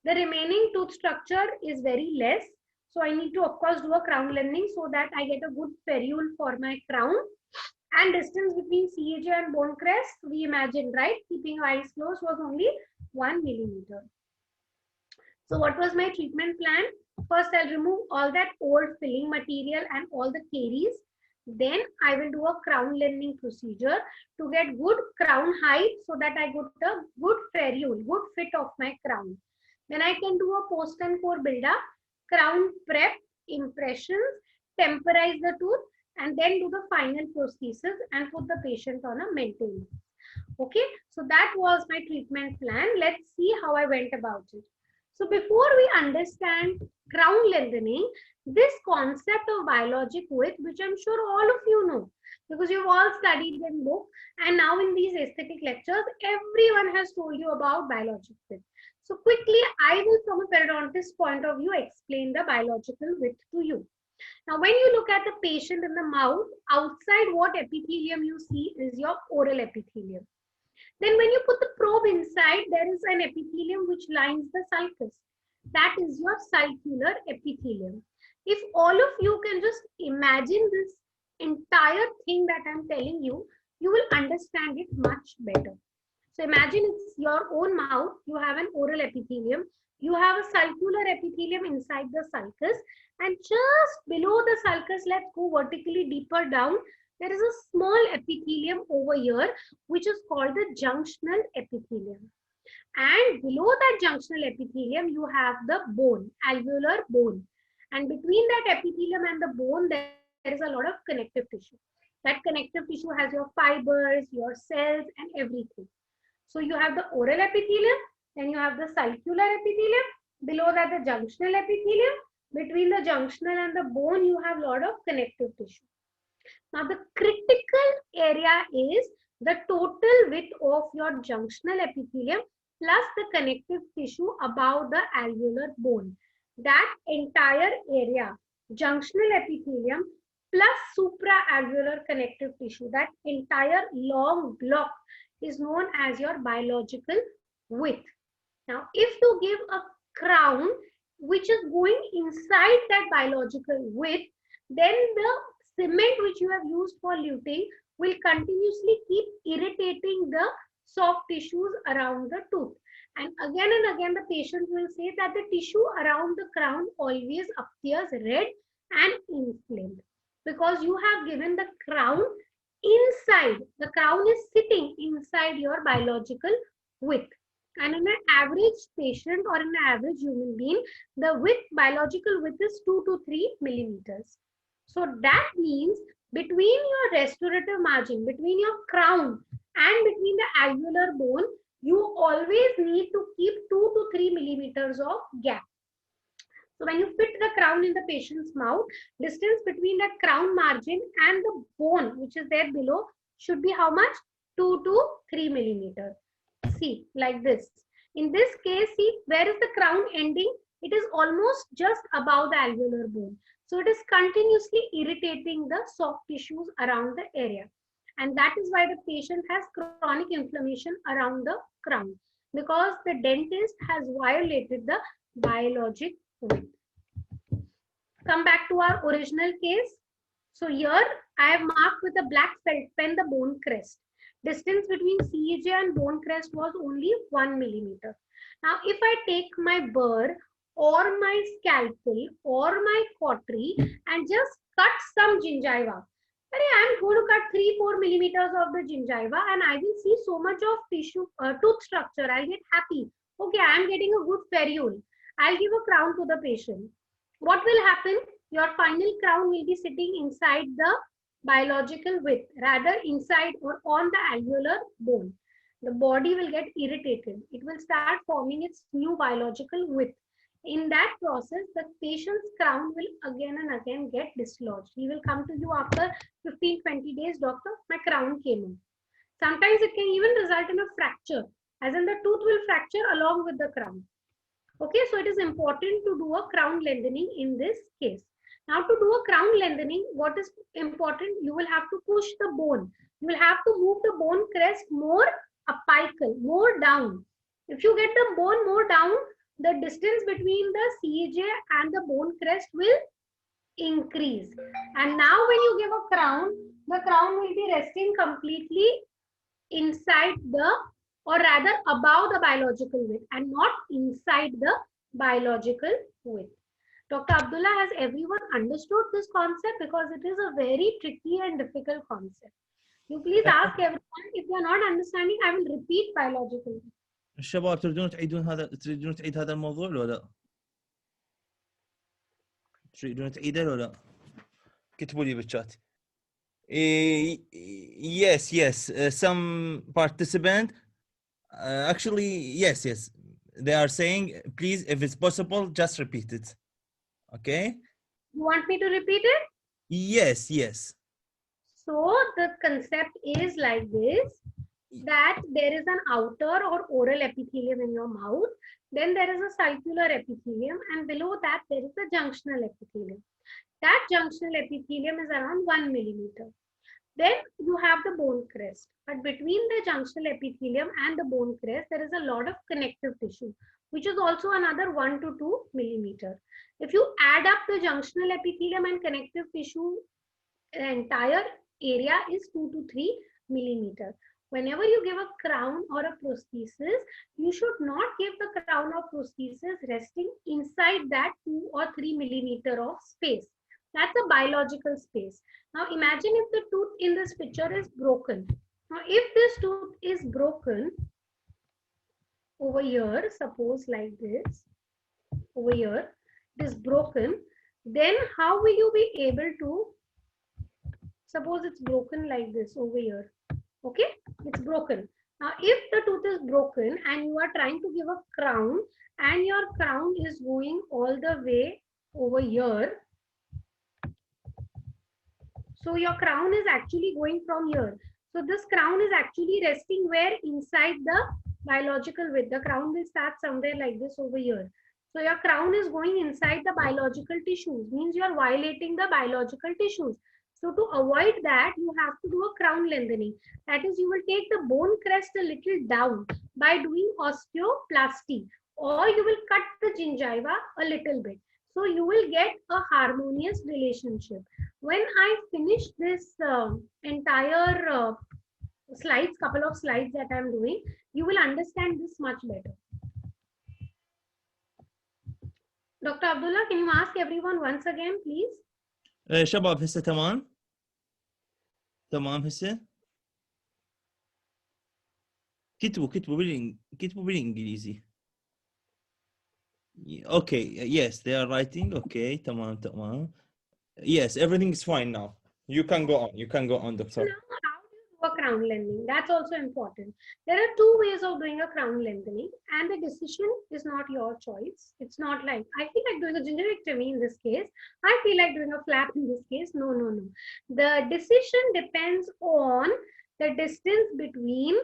The remaining tooth structure is very less. So I need to, of course, do a crown lengthening so that I get a good ferrule for my crown. And distance between CEJ and bone crest, we imagine, right? Keeping eyes closed was only 1 millimeter. So what was my treatment plan? First, I'll remove all that old filling material and all the caries. Then I will do a crown lengthening procedure to get good crown height so that I get a good ferrule, good fit of my crown. Then I can do a post and core build-up, crown prep, impressions, temporize the tooth, and then do the final prosthesis and put the patient on a maintenance. Okay, so that was my treatment plan. Let's see how I went about it. So before we understand crown lengthening, this concept of biologic width, which I'm sure all of you know, because you've all studied in book, and now in these aesthetic lectures, everyone has told you about biologic width. So quickly, I will, from a periodontist point of view, explain the biological width to you. Now, when you look at the patient in the mouth, outside what epithelium you see is your oral epithelium. Then when you put the probe inside, there is an epithelium which lines the sulcus. That is your sulcular epithelium. If all of you can just imagine this entire thing that I'm telling you, you will understand it much better. So imagine it's your own mouth, you have an oral epithelium, you have a sulcular epithelium inside the sulcus, and just below the sulcus, let's go vertically deeper down, there is a small epithelium over here, which is called the junctional epithelium. And below that junctional epithelium, you have the bone, alveolar bone. And between that epithelium and the bone, there is a lot of connective tissue. That connective tissue has your fibers, your cells, and everything. So you have the oral epithelium, then you have the sulcular epithelium, below that the junctional epithelium. Between the junctional and the bone, you have a lot of connective tissue. Now the critical area is the total width of your junctional epithelium plus the connective tissue above the alveolar bone. That entire area, junctional epithelium plus supraalveolar connective tissue, that entire long block is known as your biological width. Now, if you give a crown which is going inside that biological width, then the cement which you have used for luting will continuously keep irritating the soft tissues around the tooth. And again, the patient will say that the tissue around the crown always appears red and inflamed because you have given the crown inside. The crown is sitting inside your biological width. And in an average patient or in an average human being, the width, biological width is 2 to 3 millimeters. So that means between your restorative margin, between your crown and between the alveolar bone, you always need to keep 2 to 3 millimeters millimeters of gap. So when you fit the crown in the patient's mouth, distance between the crown margin and the bone, which is there below, should be how much? 2 to 3 millimeters. See, like this. In this case, see, where is the crown ending? It is almost just above the alveolar bone. So it is continuously irritating the soft tissues around the area. And that is why the patient has chronic inflammation around the crown, because the dentist has violated the biologic width. Come back to our original case. So here I have marked with a black felt pen the bone crest. Distance between CEJ and bone crest was only 1 millimeter. Now if I take my burr or my scalpel or my cautery and just cut some gingiva, I am going to cut 3-4 millimeters of the gingiva and I will see so much of tissue, tooth structure. I'll get happy. Okay, I am getting a good periole. I'll give a crown to the patient. What will happen? Your final crown will be sitting inside the biological width, rather inside or on the alveolar bone. The body will get irritated. It will start forming its new biological width. In that process, the patient's crown will again and again get dislodged. He will come to you after 15-20 days, doctor, my crown came in. Sometimes it can even result in a fracture, as in the tooth will fracture along with the crown. Okay, so it is important to do a crown lengthening in this case. Now to do a crown lengthening, what is important? You will have to push the bone. You will have to move the bone crest more apical, more down. If you get the bone more down, the distance between the CEJ and the bone crest will increase. And now when you give a crown, the crown will be resting completely inside the, or rather above the biological width and not inside the biological width. Dr. Abdullah, has everyone understood this concept? Because it is a very tricky and difficult concept. You please ask everyone. If you are not understanding, I will repeat biological. الشباب تريدون تعيد هذا الموضوع ولا لا؟ تريدون تعيده ولا لا؟ كتبوا لي بالشات. Yes. Some participant actually yes. They are saying, please, if it's possible, just repeat it. Okay. You want me to repeat it? Yes. So the concept is like this, that there is an outer or oral epithelium in your mouth, then there is a sulcular epithelium, and below that there is a junctional epithelium. That junctional epithelium is around 1 millimeter. Then you have the bone crest, but between the junctional epithelium and the bone crest, there is a lot of connective tissue, which is also another 1 to 2 millimeter. If you add up the junctional epithelium and connective tissue, the entire area is 2 to 3 millimeter. Whenever you give a crown or a prosthesis, you should not give the crown or prosthesis resting inside that 2 or 3 millimeter of space. That's a biological space. Now imagine if the tooth in this picture is broken. Now if this tooth is broken over here, suppose like this, over here, it is broken, then how will you be able to, suppose it's broken like this over here. Okay, it's broken. Now if the tooth is broken and you are trying to give a crown and your crown is going all the way over here, so your crown is actually going from here. So this crown is actually resting where? Inside the biological width. The crown will start somewhere like this over here. So your crown is going inside the biological tissues, means you are violating the biological tissues. So to avoid that, you have to do a crown lengthening. That is, you will take the bone crest a little down by doing osteoplasty, or you will cut the gingiva a little bit. So you will get a harmonious relationship. When I finish this entire slides, couple of slides that I'm doing, you will understand this much better. Dr. Abdullah, can you ask everyone once again, please? شباب هسه تمام هسه كتبوا بالانجليزي. Okay, yes, they are writing. Okay, تمام. Yes, everything is fine now. You can go on, Doctor. Now, how do you for crown lengthening. That's also important. There are two ways of doing a crown lengthening, and the decision is not your choice. It's not like, I feel like doing a gingivectomy in this case, I feel like doing a flap in this case. No, no, no. The decision depends on the distance between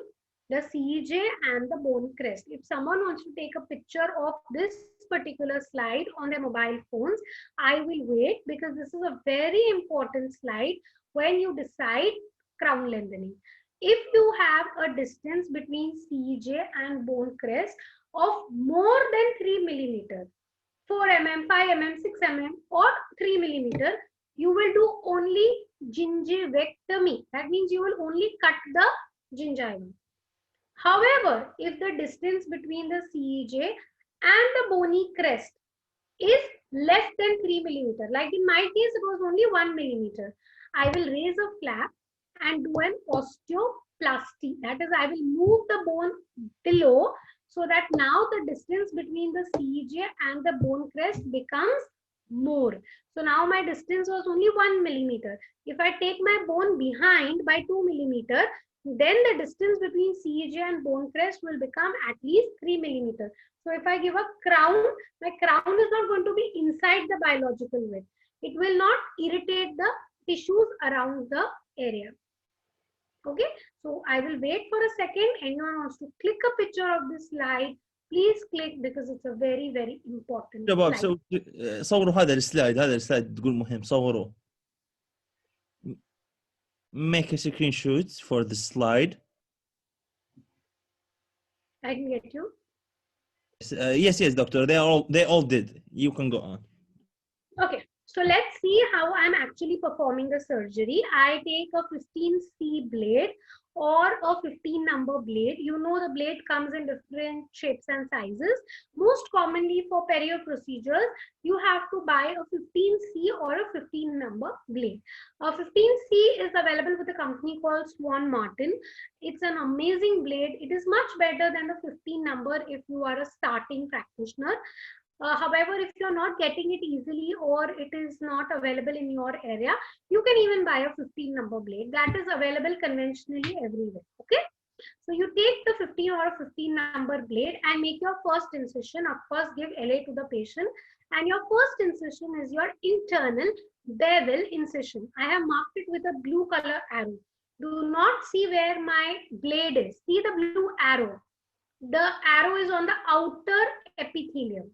the CEJ and the bone crest. If someone wants to take a picture of this particular slide on their mobile phones, I will wait, because this is a very important slide when you decide crown lengthening. If you have a distance between CEJ and bone crest of more than 3 millimeter, 4 mm, 5 mm, 6 mm, or 3 millimeter, you will do only gingivectomy. That means you will only cut the gingiva. However, if the distance between the CEJ and the bony crest is less than 3 millimeter, like in my case, it was only 1 millimeter, I will raise a flap and do an osteoplasty. That is, I will move the bone below, so that now the distance between the CEJ and the bone crest becomes more. So now my distance was only 1 millimeter. If I take my bone behind by 2 millimeter, then the distance between CEJ and bone crest will become at least 3 millimeter. So if I give a crown, my crown is not going to be inside the biological width. It will not irritate the tissues around the area. Okay, so I will wait for a second. Anyone wants to click a picture of this slide, please click, because it's a very, very important شباب slide. صوروا هذا السلايد تقول مهم صوروه. Make a screenshot for the slide. I can get you. Yes, doctor. They all did. You can go on. Okay, so let's see how I'm actually performing the surgery. I take a 15C blade or a 15 number blade. You know the blade comes in different shapes and sizes. Most commonly for perio procedures, you have to buy a 15C or a 15 number blade. A 15C is available with a company called Swan Martin. It's an amazing blade. It is much better than the 15 number if you are a starting practitioner. However, if you're not getting it easily or it is not available in your area, you can even buy a 15 number blade that is available conventionally everywhere. Okay, so you take the 15 or a 15 number blade and make your first incision. Of course, give LA to the patient, and your first incision is your internal bevel incision. I have marked it with a blue color arrow. Do not see where my blade is. See the blue arrow. The arrow is on the outer epithelium,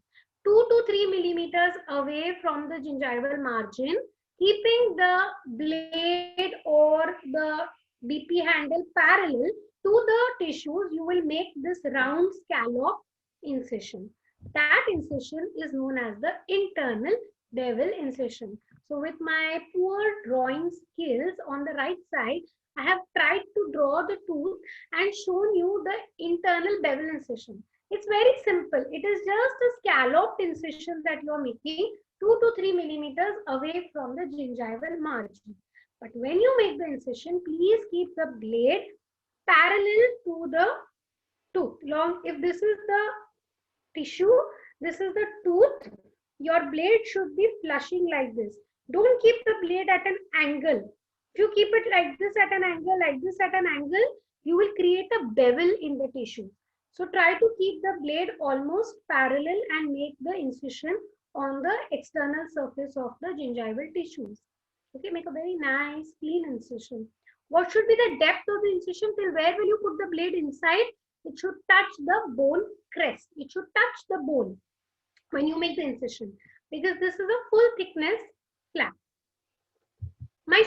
2 to 3 millimeters away from the gingival margin, keeping the blade or the BP handle parallel to the tissues. You will make this round scallop incision. That incision is known as the internal bevel incision. So with my poor drawing skills on the right side, I have tried to draw the tooth and shown you the internal bevel incision. It's very simple. It is just a scalloped incision that you are making 2 to 3 millimeters away from the gingival margin. But when you make the incision, please keep the blade parallel to the tooth. If this is the tissue, this is the tooth, your blade should be flushing like this. Don't keep the blade at an angle. If you keep it like this at an angle, like this at an angle, you will create a bevel in the tissue. So try to keep the blade almost parallel and make the incision on the external surface of the gingival tissues. Okay, make a very nice clean incision. What should be the depth of the incision? Till where will you put the blade inside? It should touch the bone crest. It should touch the bone when you make the incision, because this is a full thickness flap. My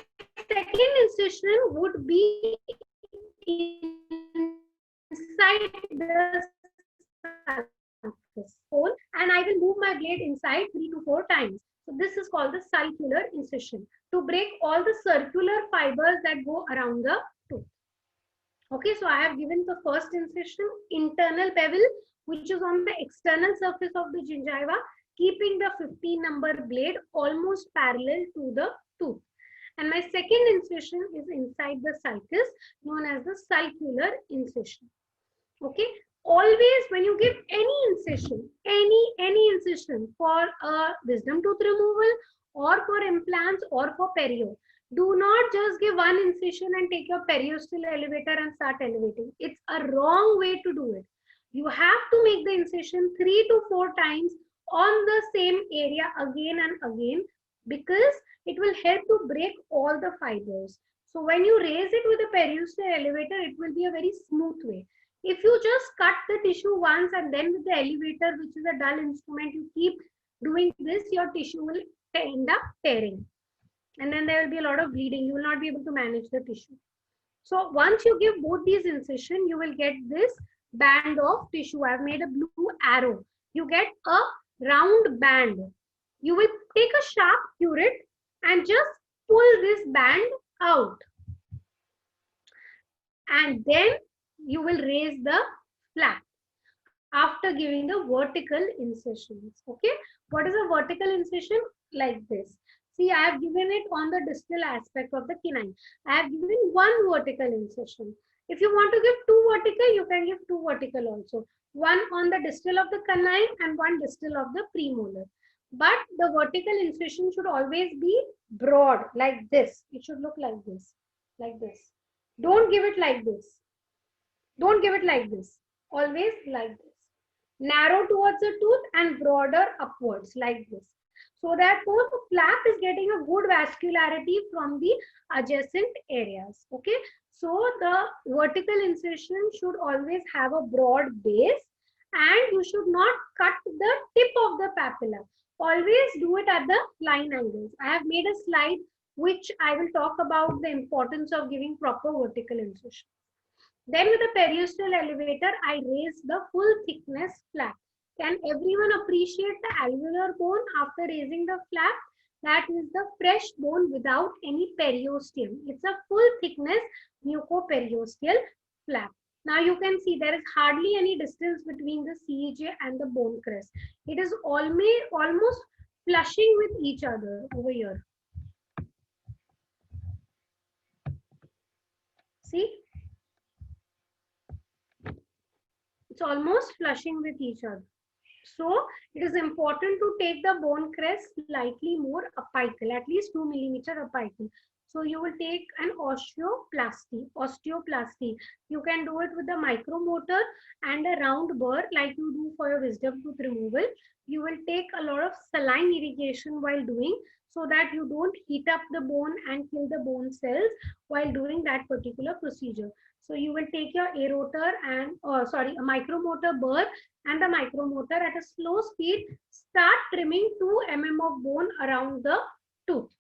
second incision would be inside the hole, and I will move my blade inside 3 to 4 times. So this is called the sulcular incision, to break all the circular fibers that go around the tooth. Okay, so I have given the first incision, internal bevel, which is on the external surface of the gingiva, keeping the 15 number blade almost parallel to the tooth. And my second incision is inside the sulcus, known as the sulcular incision. Okay, always when you give any incision, any incision for a wisdom tooth removal or for implants or for perio, Do not just give one incision and take your periosteal elevator and start elevating. It's a wrong way to do it. You have to make the incision 3 to 4 times on the same area again and again, because it will help to break all the fibers. So when you raise it with a periosteal elevator, it will be a very smooth way. If you just cut the tissue once and then with the elevator, which is a dull instrument, you keep doing this, your tissue will end up tearing. And then there will be a lot of bleeding. You will not be able to manage the tissue. So once you give both these incision, you will get this band of tissue. I've made a blue arrow. You get a round band. You will take a sharp curette and just pull this band out. And then you will raise the flap after giving the vertical incisions. Okay, what is a vertical incision? Like this. See, I have given it on the distal aspect of the canine. I have given one vertical incision. If you want to give two vertical, you can give two vertical also. One on the distal of the canine and one distal of the premolar. But the vertical incision should always be broad, like this. It should look like this, like this. Don't give it like this. Don't give it like this. Always like this. Narrow towards the tooth and broader upwards, like this. So that both the flap is getting a good vascularity from the adjacent areas. Okay. So the vertical incision should always have a broad base, and you should not cut the tip of the papilla. Always do it at the line angles. I have made a slide which I will talk about the importance of giving proper vertical incision. Then with the periosteal elevator, I raise the full thickness flap. Can everyone appreciate the alveolar bone after raising the flap? That is the fresh bone without any periosteum. It's a full thickness mucoperiosteal flap. Now you can see there is hardly any distance between the CEJ and the bone crest. It is almost flushing with each other over here. See? It's almost flushing with each other. So it is important to take the bone crest slightly more apical, at least 2 millimeter apical. So you will take an osteoplasty. You can do it with the micromotor and a round burr like you do for your wisdom tooth removal. You will take a lot of saline irrigation while doing, so that you don't heat up the bone and kill the bone cells while doing that particular procedure. So you will take your aerotor and a micromotor burr and the micromotor at a slow speed, start trimming 2 mm of bone around the tooth.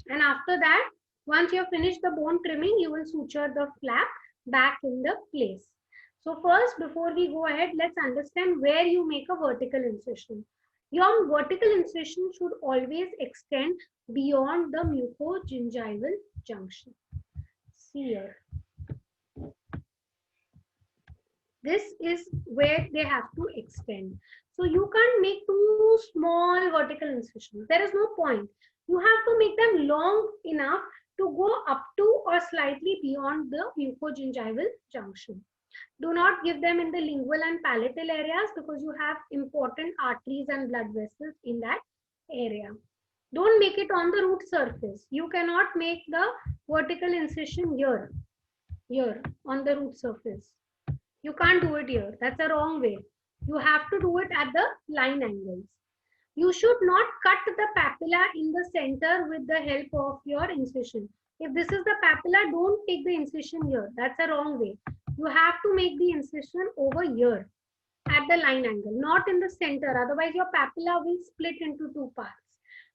And after that, once you have finished the bone trimming, you will suture the flap back in the place. So first, before we go ahead, let's understand where you make a vertical incision. Your vertical incision should always extend beyond the mucogingival junction. See here. This is where they have to extend. So you can't make too small vertical incisions. There is no point. You have to make them long enough to go up to or slightly beyond the mucogingival junction. Do not give them in the lingual and palatal areas, because you have important arteries and blood vessels in that area. Don't make it on the root surface. You cannot make the vertical incision here on the root surface. You can't do it here. That's a wrong way. You have to do it at the line angles. You should not cut the papilla in the center with the help of your incision. If this is the papilla, don't take the incision here. That's a wrong way. You have to make the incision over here at the line angle, not in the center. Otherwise, your papilla will split into 2 parts.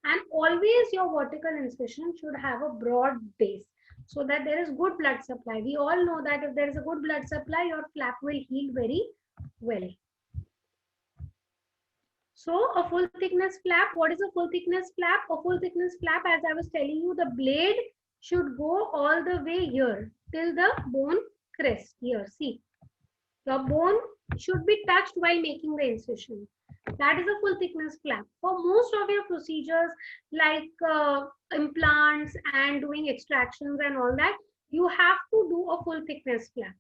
And always your vertical incision should have a broad base, so that there is good blood supply. We all know that if there is a good blood supply, your flap will heal very well. So a full thickness flap, what is a full thickness flap? A full thickness flap, as I was telling you, the blade should go all the way here till the bone crest here. See, your bone should be touched while making the incision. That is a full thickness flap. For most of your procedures like implants and doing extractions and all that, you have to do a full thickness flap.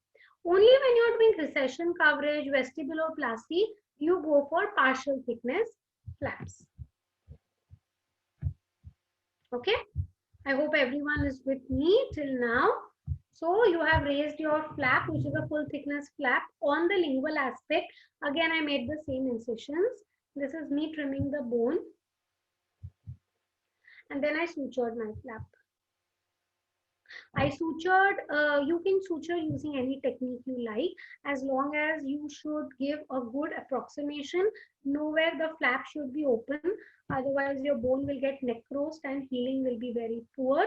Only when you are doing recession coverage, vestibuloplasty, you go for partial thickness flaps. Okay, I hope everyone is with me till now. So you have raised your flap, which is a full thickness flap on the lingual aspect. Again, I made the same incisions. This is me trimming the bone, and then I sutured my flap. I sutured, you can suture using any technique you like, as long as you should give a good approximation, know where the flap should be open, otherwise your bone will get necrosed and healing will be very poor.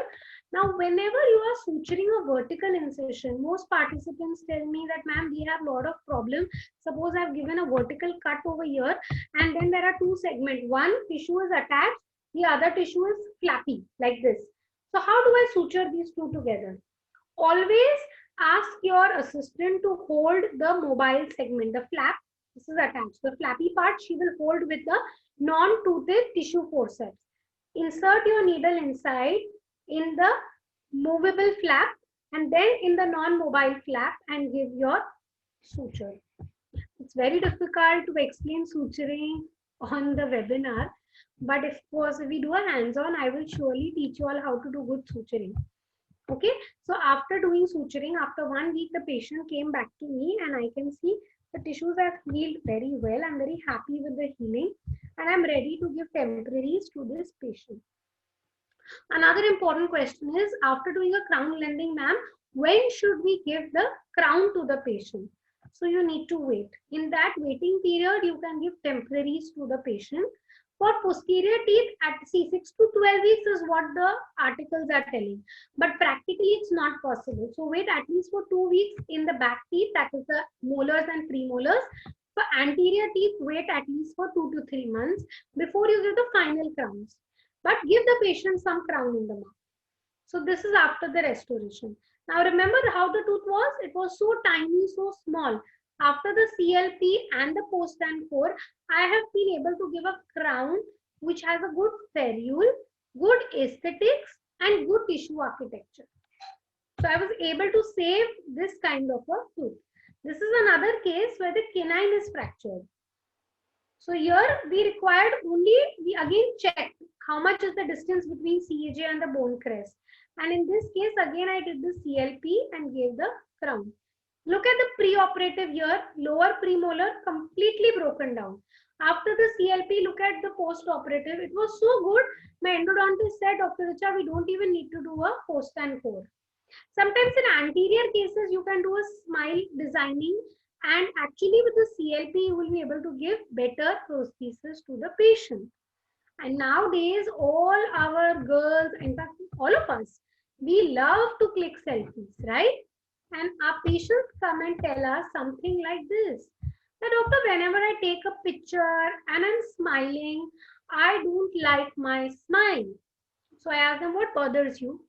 Now, whenever you are suturing a vertical incision, most participants tell me that, ma'am, we have a lot of problem. Suppose I've given a vertical cut over here, and then there are two segments. One tissue is attached, the other tissue is flappy, like this. So how do I suture these two together? Always ask your assistant to hold the mobile segment, the flap. This is attached. The flappy part she will hold with the non-toothed tissue forceps. Insert your needle inside in the movable flap and then in the non-mobile flap and give your suture. It's very difficult to explain suturing on the webinar, but of course, if we do a hands-on, I will surely teach you all how to do good suturing. Okay, so after doing suturing, after 1 week, the patient came back to me and I can see the tissues have healed very well. I'm very happy with the healing and I'm ready to give temporaries to this patient. Another important question is, after doing a crown lending, ma'am, when should we give the crown to the patient? So you need to wait. In that waiting period, you can give temporaries to the patient. For posterior teeth, at 6 to 12 weeks is what the articles are telling. But practically, it's not possible. So wait at least for 2 weeks in the back teeth, that is the molars and premolars. For anterior teeth, wait at least for 2 to 3 months before you give the final crowns. But give the patient some crown in the mouth. So this is after the restoration. Now remember how the tooth was? It was so tiny, so small. After the CLP and the post and core, I have been able to give a crown which has a good ferrule, good aesthetics, and good tissue architecture. So I was able to save this kind of a tooth. This is another case where the canine is fractured. So here we required only, we again checked how much is the distance between CAJ and the bone crest. And in this case, again, I did the CLP and gave the crown. Look at the pre-operative here, lower premolar completely broken down. After the CLP, look at the post-operative. It was so good. My endodontist said, Dr. Richa, we don't even need to do a post and core. Sometimes in anterior cases, you can do a smile designing, and actually with the CLP, you will be able to give better prosthesis to the patient. And nowadays, all our girls, in fact, all of us, we love to click selfies, right? And our patients come and tell us something like this. The doctor, whenever I take a picture and I'm smiling, I don't like my smile. So I ask them, what bothers you?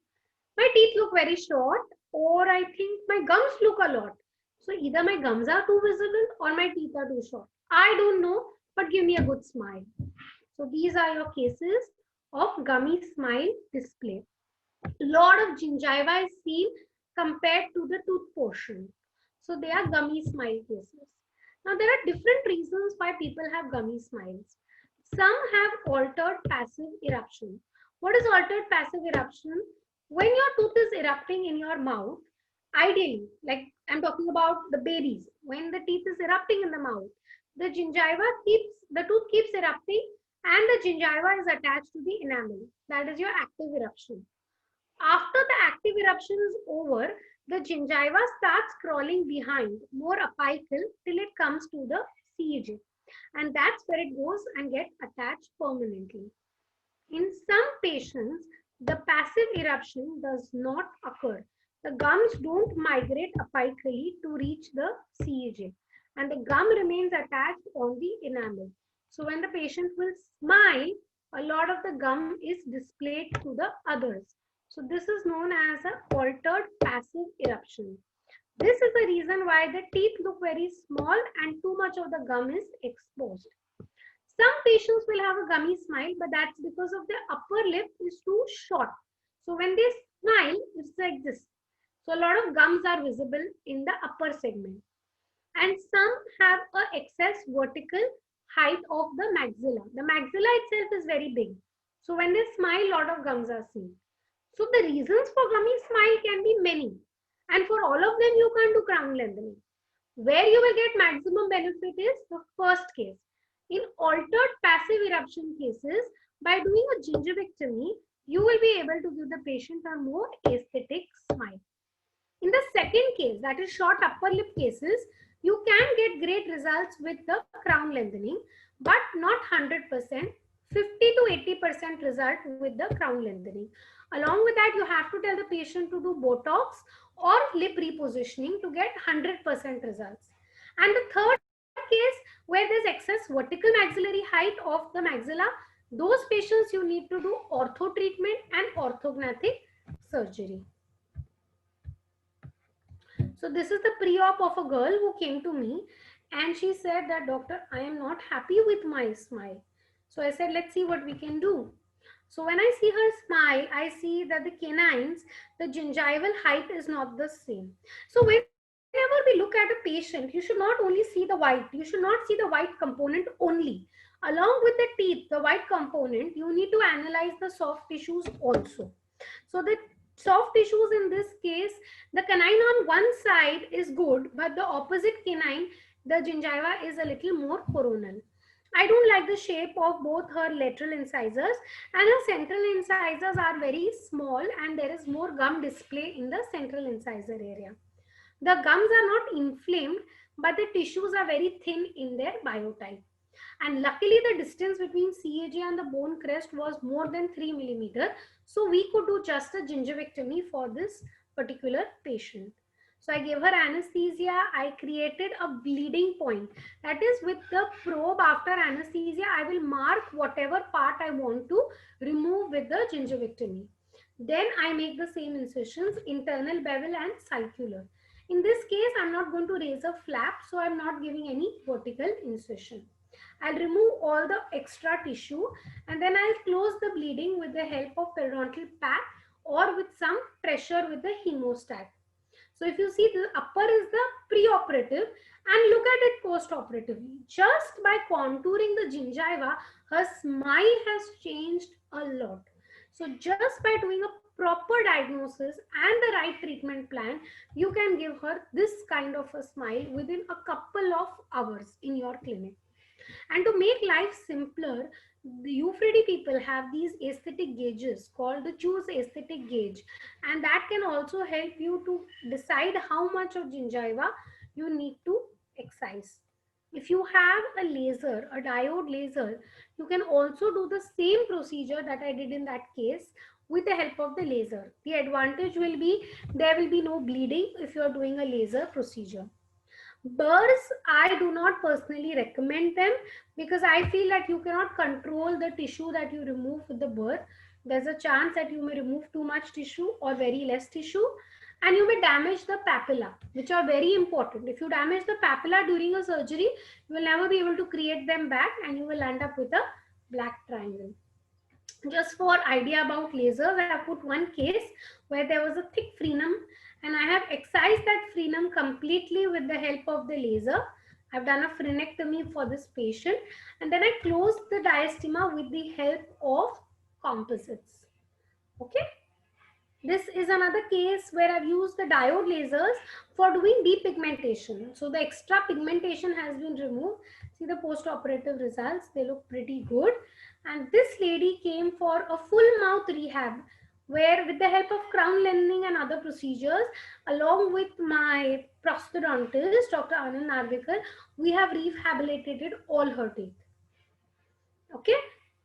My teeth look very short, or I think my gums look a lot. So either my gums are too visible or my teeth are too short. I don't know, but give me a good smile. So these are your cases of gummy smile display. Lot of gingiva is seen compared to the tooth portion. So they are gummy smile cases. Now there are different reasons why people have gummy smiles. Some have altered passive eruption. What is altered passive eruption? When your tooth is erupting in your mouth, ideally, like I'm talking about the babies, when the teeth is erupting in the mouth, the tooth keeps erupting and the gingiva is attached to the enamel. That is your active eruption. After the active eruption is over, the gingiva starts crawling behind, more apical, till it comes to the CEJ. And that's where it goes and gets attached permanently. In some patients, the passive eruption does not occur. The gums don't migrate apically to reach the CEJ, and the gum remains attached on the enamel. So when the patient will smile, a lot of the gum is displayed to the others. So this is known as an altered passive eruption. This is the reason why the teeth look very small and too much of the gum is exposed. Some patients will have a gummy smile, but that's because of their upper lip is too short. So when they smile, it's like this. So a lot of gums are visible in the upper segment. And some have an excess vertical height of the maxilla. The maxilla itself is very big. So when they smile, lot of gums are seen. So the reasons for gummy smile can be many. And for all of them, you can't do crown lengthening. Where you will get maximum benefit is the first case. In altered passive eruption cases, by doing a gingivectomy, you will be able to give the patient a more aesthetic smile. In the second case, that is short upper lip cases, you can get great results with the crown lengthening, but not 100%, 50 to 80% result with the crown lengthening. Along with that, you have to tell the patient to do Botox or lip repositioning to get 100% results. And the third case, where there's excess vertical maxillary height of the maxilla, those patients you need to do ortho treatment and orthognathic surgery. So this is the pre-op of a girl who came to me and she said that, doctor, I am not happy with my smile. So I said, let's see what we can do. So when I see her smile, I see that the canines, the gingival height is not the same. So whenever we look at a patient, you should not only see the white, you should not see the white component only. Along with the teeth, the white component, you need to analyze the soft tissues also. So the soft tissues in this case, the canine on one side is good, but the opposite canine, the gingiva is a little more coronal. I don't like the shape of both her lateral incisors, and her central incisors are very small and there is more gum display in the central incisor area. The gums are not inflamed, but the tissues are very thin in their biotype. And luckily the distance between CAG and the bone crest was more than 3 millimeter. So we could do just a gingivectomy for this particular patient. So I gave her anesthesia. I created a bleeding point. That is, with the probe after anesthesia, I will mark whatever part I want to remove with the gingivectomy. Then I make the same incisions, internal bevel and sulcular. In this case, I'm not going to raise a flap, so I'm not giving any vertical incision. I'll remove all the extra tissue and then I'll close the bleeding with the help of periodontal pack or with some pressure with the hemostat. So if you see, the upper is the pre-operative and look at it post-operatively. Just by contouring the gingiva, her smile has changed a lot. So just by doing a proper diagnosis and the right treatment plan, you can give her this kind of a smile within a couple of hours in your clinic. And to make life simpler, the UFRD people have these aesthetic gauges called the choose aesthetic gauge, and that can also help you to decide how much of gingiva you need to excise. If you have a laser, a diode laser, you can also do the same procedure that I did in that case with the help of the laser. The advantage will be there will be no bleeding if you are doing a laser procedure. Burrs, I do not personally recommend them because I feel that you cannot control the tissue that you remove with the burr. There's a chance that you may remove too much tissue or very less tissue, and you may damage the papilla, which are very important. If you damage the papilla during a surgery, you will never be able to create them back and you will end up with a black triangle. Just for idea about lasers, I have put one case where there was a thick frenum and I have excised that frenum completely with the help of the laser. I've done a frenectomy for this patient and then I closed the diastema with the help of composites. Okay. This is another case where I've used the diode lasers for doing depigmentation. So the extra pigmentation has been removed. See the post-operative results, they look pretty good. And this lady came for a full mouth rehab where with the help of crown lengthening and other procedures, along with my prosthodontist, Dr. Anand Narvekar, we have rehabilitated all her teeth. Okay.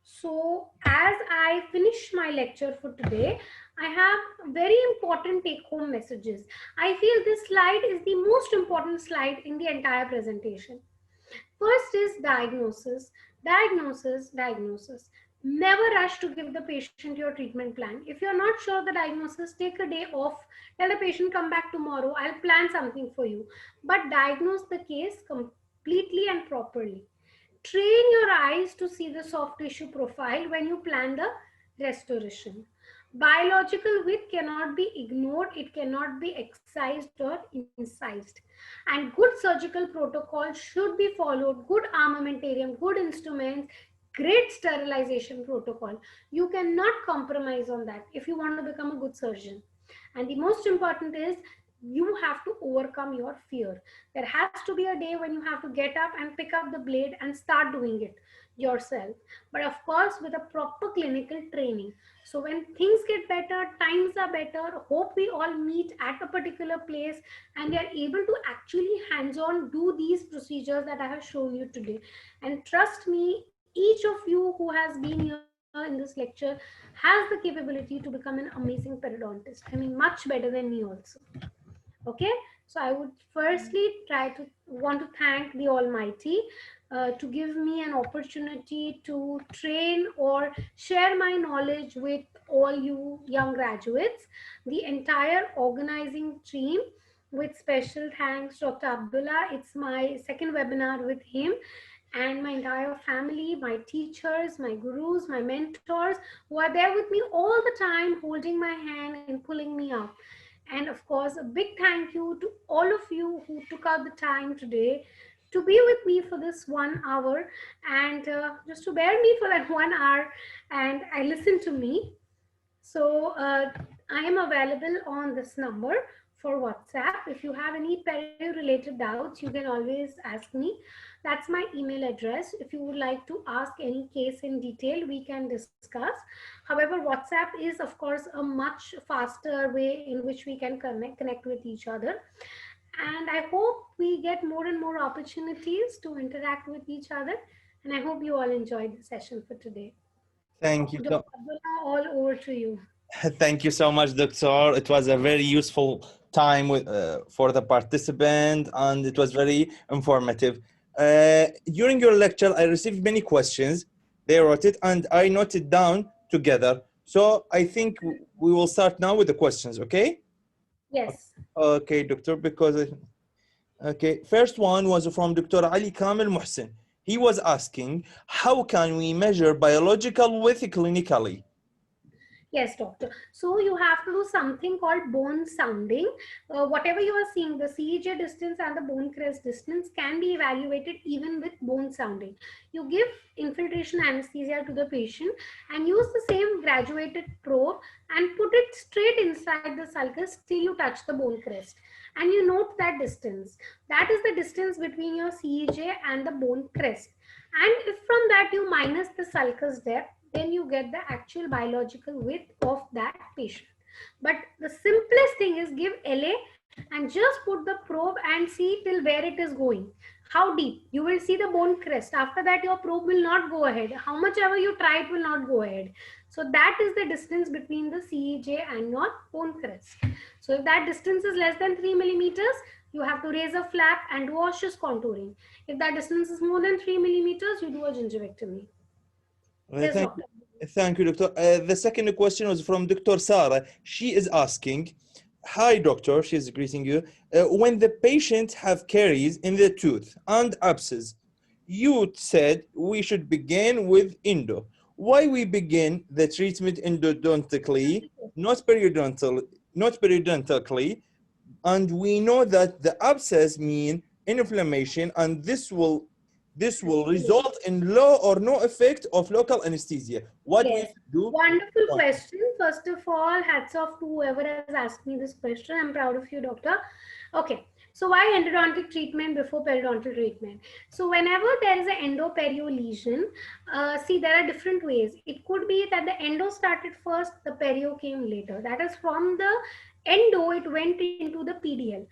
So as I finish my lecture for today, I have very important take-home messages. I feel this slide is the most important slide in the entire presentation. First is diagnosis, diagnosis, diagnosis. Never rush to give the patient your treatment plan. If you're not sure the diagnosis, take a day off. Tell the patient, come back tomorrow. I'll plan something for you. But diagnose the case completely and properly. Train your eyes to see the soft tissue profile when you plan the restoration. Biological width cannot be ignored, it cannot be excised or incised. And good surgical protocol should be followed, good armamentarium, good instruments, great sterilization protocol. You cannot compromise on that if you want to become a good surgeon. And the most important is you have to overcome your fear. There has to be a day when you have to get up and pick up the blade and start doing it yourself. But of course, with a proper clinical training. So when things get better, times are better, hope we all meet at a particular place and we are able to actually hands-on do these procedures that I have shown you today. And trust me, each of you who has been here in this lecture has the capability to become an amazing periodontist. I mean, much better than me also. Okay, so I would firstly want to thank the Almighty to give me an opportunity to train or share my knowledge with all you young graduates, the entire organizing team, with special thanks Dr. Abdullah. It's my second webinar with him, and my entire family, my teachers, my gurus, my mentors, who are there with me all the time, holding my hand and pulling me up. And of course, a big thank you to all of you who took out the time today to be with me for this 1 hour, and just to bear me for that 1 hour and I listen to me. So I am available on this number for WhatsApp. If you have any perio related doubts, you can always ask me. That's my email address. If you would like to ask any case in detail, we can discuss. However, WhatsApp is of course a much faster way in which we can connect with each other. And I hope we get more and more opportunities to interact with each other. And I hope you all enjoyed the session for today. Thank you. Dr. Abdullah, all over to you. Thank you so much, Doctor. It was a very useful time for the participant, and it was very informative. During your lecture, I received many questions. They wrote it, and I noted down together. So I think we will start now with the questions, okay? Yes. Okay, Doctor, okay, first one was from Dr. Ali Kamil Muhsin. He was asking, how can we measure biological with clinically? Yes, doctor. So you have to do something called bone sounding. Whatever you are seeing, the CEJ distance and the bone crest distance can be evaluated even with bone sounding. You give infiltration anesthesia to the patient and use the same graduated probe and put it straight inside the sulcus till you touch the bone crest. And you note that distance. That is the distance between your CEJ and the bone crest. And if from that you minus the sulcus depth, then you get the actual biological width of that patient. But the simplest thing is give LA and just put the probe and see till where it is going. How deep? You will see the bone crest. After that, your probe will not go ahead. How much ever you try, it will not go ahead. So that is the distance between the CEJ and your bone crest. So if that distance is less than 3 millimeters, you have to raise a flap and do osseous contouring. If that distance is more than 3 millimeters, you do a gingivectomy. Yes, Thank doctor. you. Thank you, Doctor. The second question was from Dr. Sarah. She is asking, hi, doctor, she's greeting you. When the patient have caries in the tooth and abscess, you said we should begin with endo. Why we begin the treatment endodontically, not periodontally, and we know that the abscess mean inflammation, and this will result in low or no effect of local anesthesia. What we Yes, do? wonderful question. First of all, hats off to whoever has asked me this question. I'm proud of you, doctor. Okay, so why endodontic treatment before periodontal treatment? So whenever there is an endoperio lesion, see, there are different ways. It could be that the endo started first, the perio came later. That is, from the endo, it went into the PDL.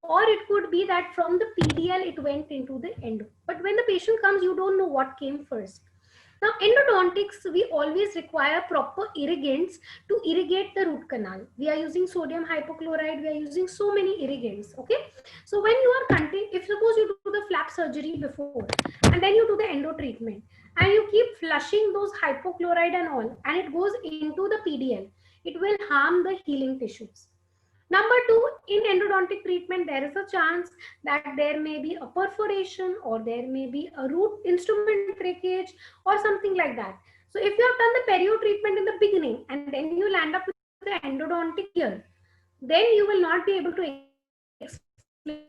Or it could be that from the PDL, it went into the endo. But when the patient comes, you don't know what came first. Now, endodontics, we always require proper irrigants to irrigate the root canal. We are using sodium hypochlorite, we are using so many irrigants, okay? So when you are if suppose you do the flap surgery before, and then you do the endo treatment, and you keep flushing those hypochlorite and all, and it goes into the PDL, it will harm the healing tissues. Number two, in endodontic treatment, there is a chance that there may be a perforation or there may be a root instrument breakage or something like that. So if you have done the perio treatment in the beginning and then you land up with the endodontic here, then you will not be able to explain the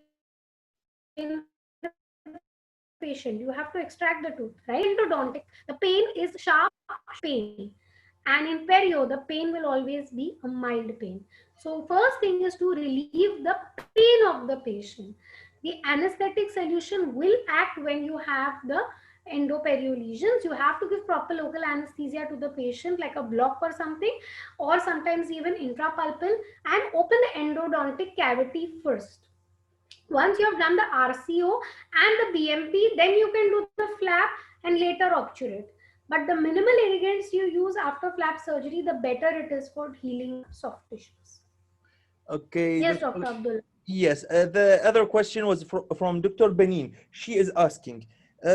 patient the right way. patient. You have to extract the tooth, right? Endodontic, the pain is sharp pain. And in perio, the pain will always be a mild pain. So first thing is to relieve the pain of the patient. The anesthetic solution will act when you have the endoperio lesions. You have to give proper local anesthesia to the patient, like a block or something, or sometimes even intrapulpal, and open the endodontic cavity first. Once you have done the RCO and the BMP, then you can do the flap and later obturate. But the minimal irrigants you use after flap surgery, the better it is for healing soft tissues. Okay. Yes, Dr. Abdul. Yes, the other question was from Dr. Benin. She is asking,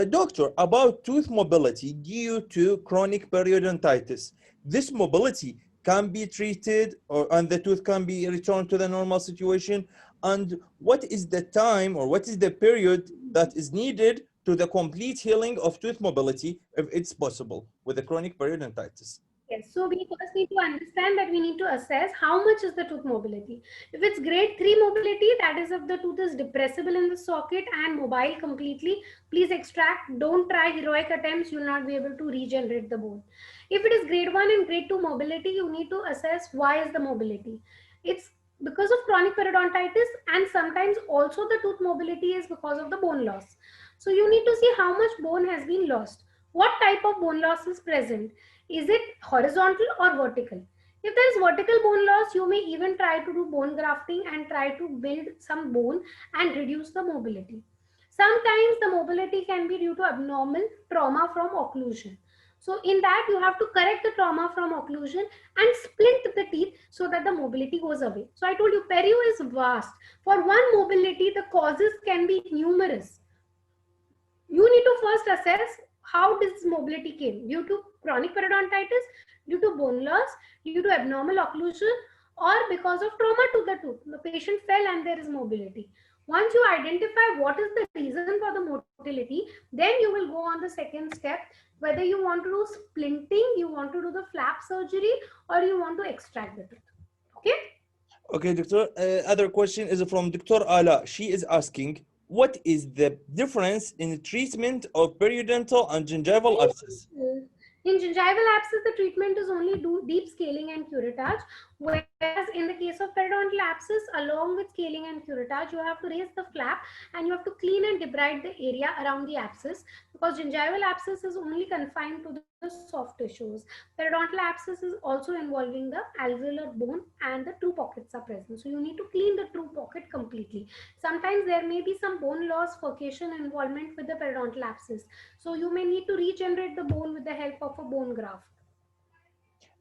Doctor, about tooth mobility due to chronic periodontitis. This mobility can be treated and the tooth can be returned to the normal situation. And what is the time or what is the period that is needed to the complete healing of tooth mobility if it's possible with the chronic periodontitis? Yes, so we first need to understand that we need to assess how much is the tooth mobility. If it's grade 3 mobility, that is if the tooth is depressible in the socket and mobile completely, please extract. Don't try heroic attempts, you will not be able to regenerate the bone. If it is grade 1 and grade 2 mobility, you need to assess why is the mobility. It's because of chronic periodontitis, and sometimes also the tooth mobility is because of the bone loss. So you need to see how much bone has been lost. What type of bone loss is present? Is it horizontal or vertical? If there is vertical bone loss, you may even try to do bone grafting and try to build some bone and reduce the mobility. Sometimes the mobility can be due to abnormal trauma from occlusion. So in that, you have to correct the trauma from occlusion and splint the teeth so that the mobility goes away. So I told you, perio is vast. For one mobility, the causes can be numerous. You need to first assess how this mobility came, due to chronic periodontitis, due to bone loss, due to abnormal occlusion, or because of trauma to the tooth. The patient fell and there is mobility. Once you identify what is the reason for the motility, then you will go on the second step, whether you want to do splinting, you want to do the flap surgery, or you want to extract the tooth. Okay? Okay, doctor. Other question is from Dr. Ala. She is asking, what is the difference in treatment of periodontal and gingival abscess? In gingival abscess, the treatment is only deep scaling and curettage, whereas in the case of periodontal abscess, along with scaling and curettage, you have to raise the flap and you have to clean and debride the area around the abscess, because gingival abscess is only confined to the soft tissues. Periodontal abscess is also involving the alveolar bone and the true pockets are present. So you need to clean the true pocket completely. Sometimes there may be some bone loss, furcation involvement with the periodontal abscess. So you may need to regenerate the bone with the help of a bone graft.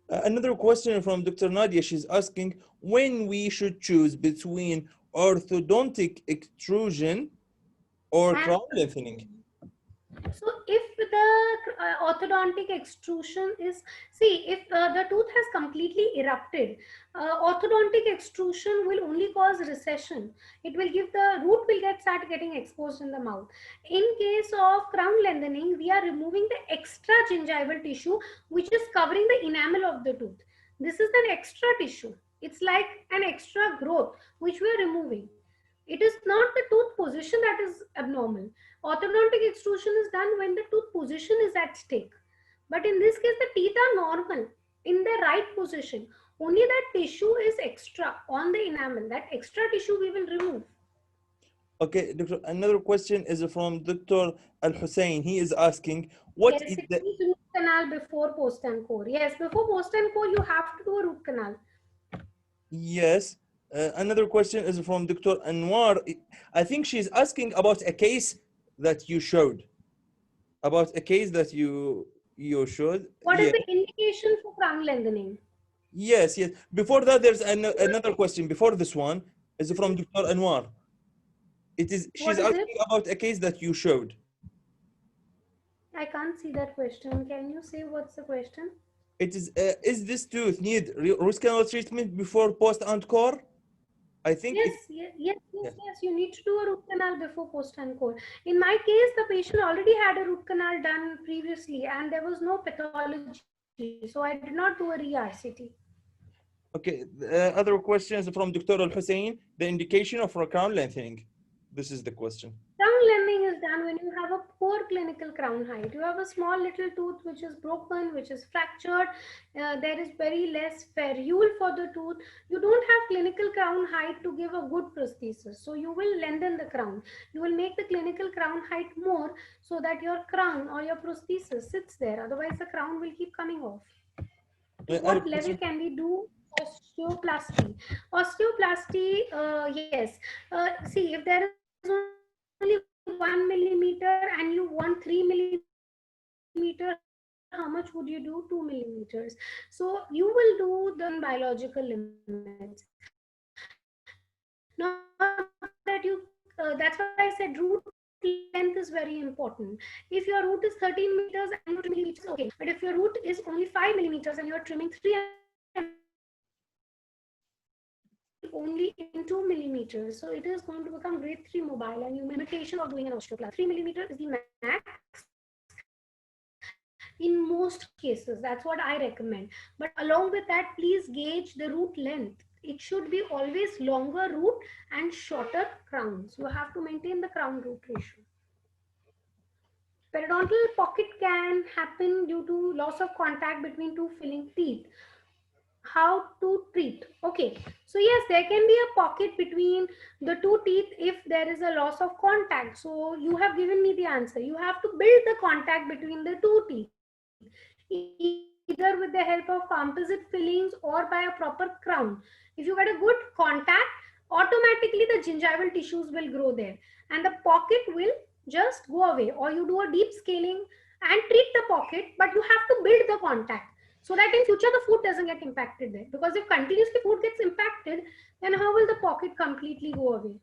Another question from Dr. Nadia. She's asking when we should choose between orthodontic extrusion or crown lengthening. So if the orthodontic extrusion is, see, if the tooth has completely erupted, orthodontic extrusion will only cause recession. It will give the root will start getting exposed in the mouth. In case of crown lengthening, we are removing the extra gingival tissue which is covering the enamel of the tooth. This is an extra tissue. It's like an extra growth which we are removing. It is not the tooth position that is abnormal. Orthodontic extrusion is done when the tooth position is at stake. But in this case, the teeth are normal in their right position. Only that tissue is extra on the enamel. That extra tissue we will remove. Okay, doctor, another question is from Dr. Al-Hussein. He is asking, what yes, is it the... means root canal before post and core. Yes, before post and core, you have to do a root canal. Yes. Another question is from Dr. Anwar. I think she's asking about a case that you showed. About a case that you showed. What is the indication for crown lengthening? Yes, yes. Before that, there's another question. Before this one is from Dr. Anwar. She's asking about a case that you showed. I can't see that question. Can you say what's the question? It is this tooth need root canal treatment before post and core? I think yes, you need to do a root canal before post and core. In my case, the patient already had a root canal done previously and there was no pathology, so I did not do a re-RCT. Okay, the other question is from Dr. Al-Hussein, the indication of crown lengthening. This is the question. Crown lengthening is done when you have a poor clinical crown height. You have a small little tooth which is broken, which is fractured. There is very less ferrule for the tooth. You don't have clinical crown height to give a good prosthesis. So you will lengthen the crown. You will make the clinical crown height more so that your crown or your prosthesis sits there. Otherwise, the crown will keep coming off. To I have what a level question. can we do osteoplasty? Osteoplasty, yes. See, if there is only 1 millimeter and you want 3 millimeter, how much would you do? 2 millimeters. So you will do the biological limits. Not that you, that's why I said root length is very important. If your root is 13 millimeters and you want 3 millimeters, okay. But if your root is only 5 millimeters and you're trimming 3 mm, then you will be only in 2 millimeters. So it is going to become grade 3 mobile and you may limitation of doing an osteoplasty. 3 millimeter is the max in most cases. That's what I recommend. But along with that, please gauge the root length. It should be always longer root and shorter crowns. You have to maintain the crown root ratio. Periodontal pocket can happen due to loss of contact between two filling teeth. How to treat? Okay, so yes, there can be a pocket between the two teeth if there is a loss of contact. So you have given me the answer. You have to build the contact between the two teeth, either with the help of composite fillings or by a proper crown. If you get a good contact, automatically the gingival tissues will grow there and the pocket will just go away. Or you do a deep scaling and treat the pocket, but you have to build the contact so that in future the food doesn't get impacted there. Because if continuously food gets impacted, then how will the pocket completely go away?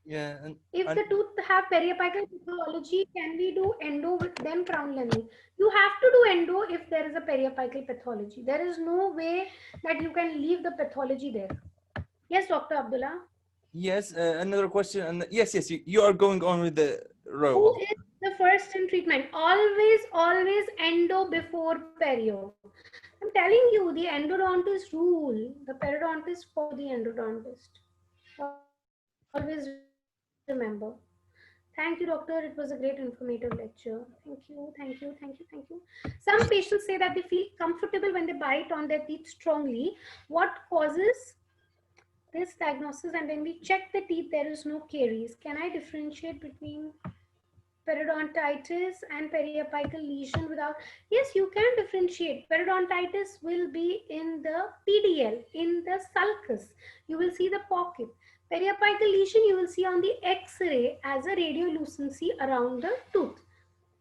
Yeah, If and the tooth have periapical pathology, can we do endo with then crown lengthening? You have to do endo if there is a periapical pathology. There is no way that you can leave the pathology there. Yes, Dr. Abdullah. yes, another question. And yes, you are going on with the Who row. is the first in treatment? Always endo before perio. I'm telling you, the endodontist rule. The periodontist follow the endodontist. Always remember. Thank you, doctor. It was a great informative lecture. Thank you. Some patients say that they feel comfortable when they bite on their teeth strongly. What causes this diagnosis? And when we check the teeth, there is no caries. Can I differentiate between periodontitis and periapical lesion without? Yes, you can differentiate. Periodontitis will be in the PDL, in the sulcus. You will see the pocket. Periapical lesion you will see on the x-ray as a radiolucency around the tooth.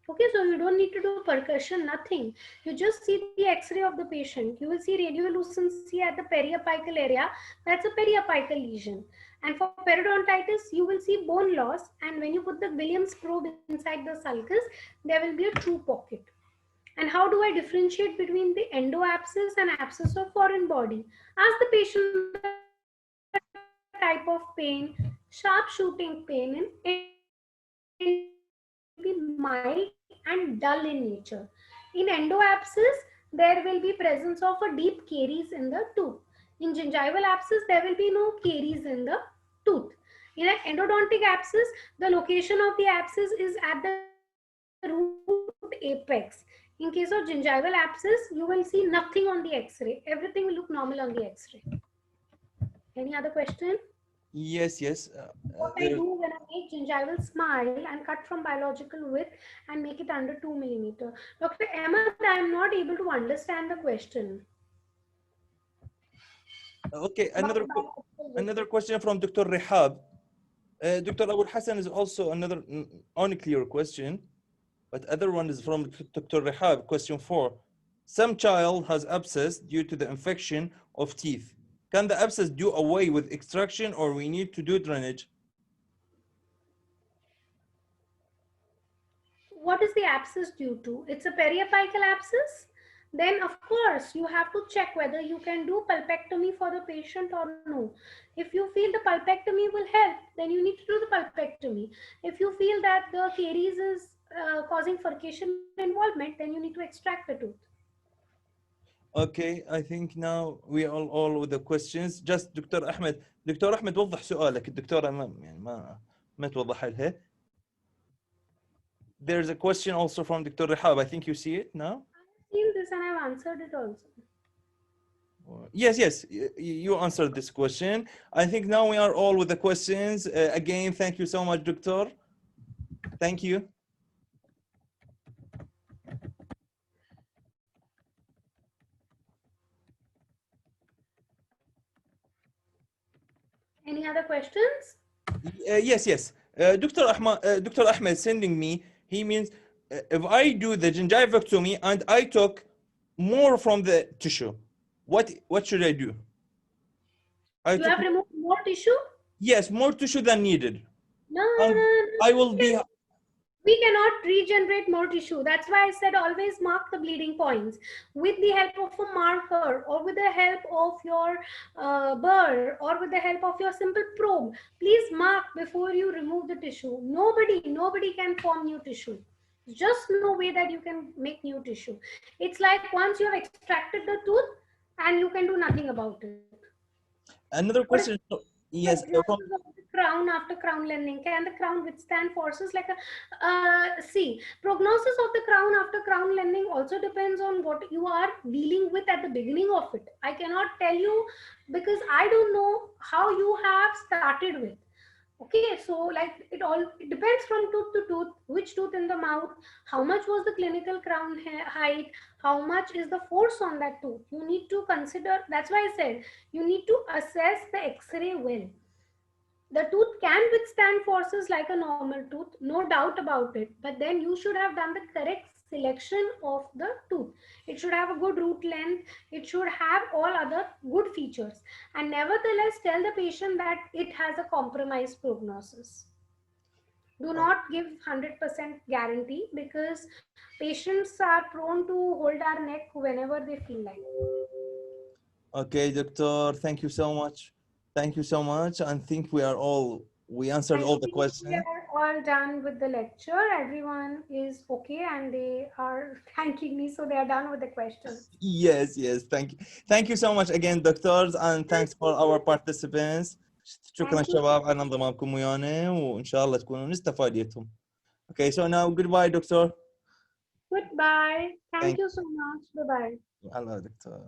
Okay, so you don't need to do percussion, nothing. You just see the x-ray of the patient. You will see radiolucency at the periapical area. That's a periapical lesion. And for periodontitis, you will see bone loss. And when you put the Williams probe inside the sulcus, there will be a true pocket. And how do I differentiate between the endo-abscess and abscess of foreign body? Ask the patient the type of pain. Sharp shooting pain in endo-abscess will be mild and dull in nature. In endo-abscess, there will be presence of a deep caries in the tooth. In gingival abscess, there will be no caries in the tooth. In an endodontic abscess, the location of the abscess is at the root apex. In case of gingival abscess, you will see nothing on the x-ray. Everything will look normal on the x-ray. Any other question? Yes. What I There. do when I make gingival smile and cut from biological width and make it under 2 millimeter. Dr. Ahmed, I am not able to understand the question Okay, about the biological width. another question from Dr. Rihab. Dr. Abu Hassan is also another unclear question, but other one is from Dr. Rihab, question 4. Some child has abscess due to the infection of teeth. Can the abscess do away with extraction or we need to do drainage? What is the abscess due to? It's a periapical abscess. Then of course you have to check whether you can do pulpectomy for the patient or no. If you feel the pulpectomy will help, then you need to do the pulpectomy. If you feel that the caries is causing furcation involvement, then you need to extract the tooth. Okay, I think now we are all with the questions. Just Dr. Ahmed وضح سؤالك الدكتورة يعني ما ما توضح لها. There's a question also from Dr. Rihab. I think you see it now. I've seen this and I've answered it also. Yes, you answered this question. I think now we are all with the questions. Again, thank you so much, Doctor. Thank you. Any other questions? Yes. Dr. Ahmed sending me, he means if I do the gingivectomy and I took more from the tissue, what should I do? You have removed more tissue? Yes, more tissue than needed. No. I will be... We cannot regenerate more tissue. That's why I said always mark the bleeding points with the help of a marker or with the help of your burr or with the help of your simple probe. Please mark before you remove the tissue. Nobody can form new tissue. Just no way that you can make new tissue. It's like once you have extracted the tooth and you can do nothing about it. Another question. Yes. Crown after crown lending, can the crown withstand forces like a see, prognosis of the crown after crown lending also depends on what you are dealing with at the beginning of it. I cannot tell you because I don't know how you have started with. Okay, so like it depends from tooth to tooth, which tooth in the mouth, how much was the clinical crown height, how much is the force on that tooth. You need to consider, that's why I said you need to assess the x-ray well. The tooth can withstand forces like a normal tooth, no doubt about it, but then you should have done the correct selection of the tooth. It should have a good root length, it should have all other good features, and nevertheless tell the patient that it has a compromised prognosis. Do not give 100% guarantee because patients are prone to hold our neck whenever they feel like. Okay, doctor, thank you so much. Thank you so much. I think we answered all the questions. We are all done with the lecture. Everyone is okay and they are thanking me, so they are done with the questions. Yes. Thank you so much again, doctors, and thanks for our participants. شكرا شباب على انضمامكم ويانا وان شاء الله تكونوا استفادتم. Okay, so now goodbye, doctor. Goodbye. Thank you so much. Bye-bye. Hello, doctor.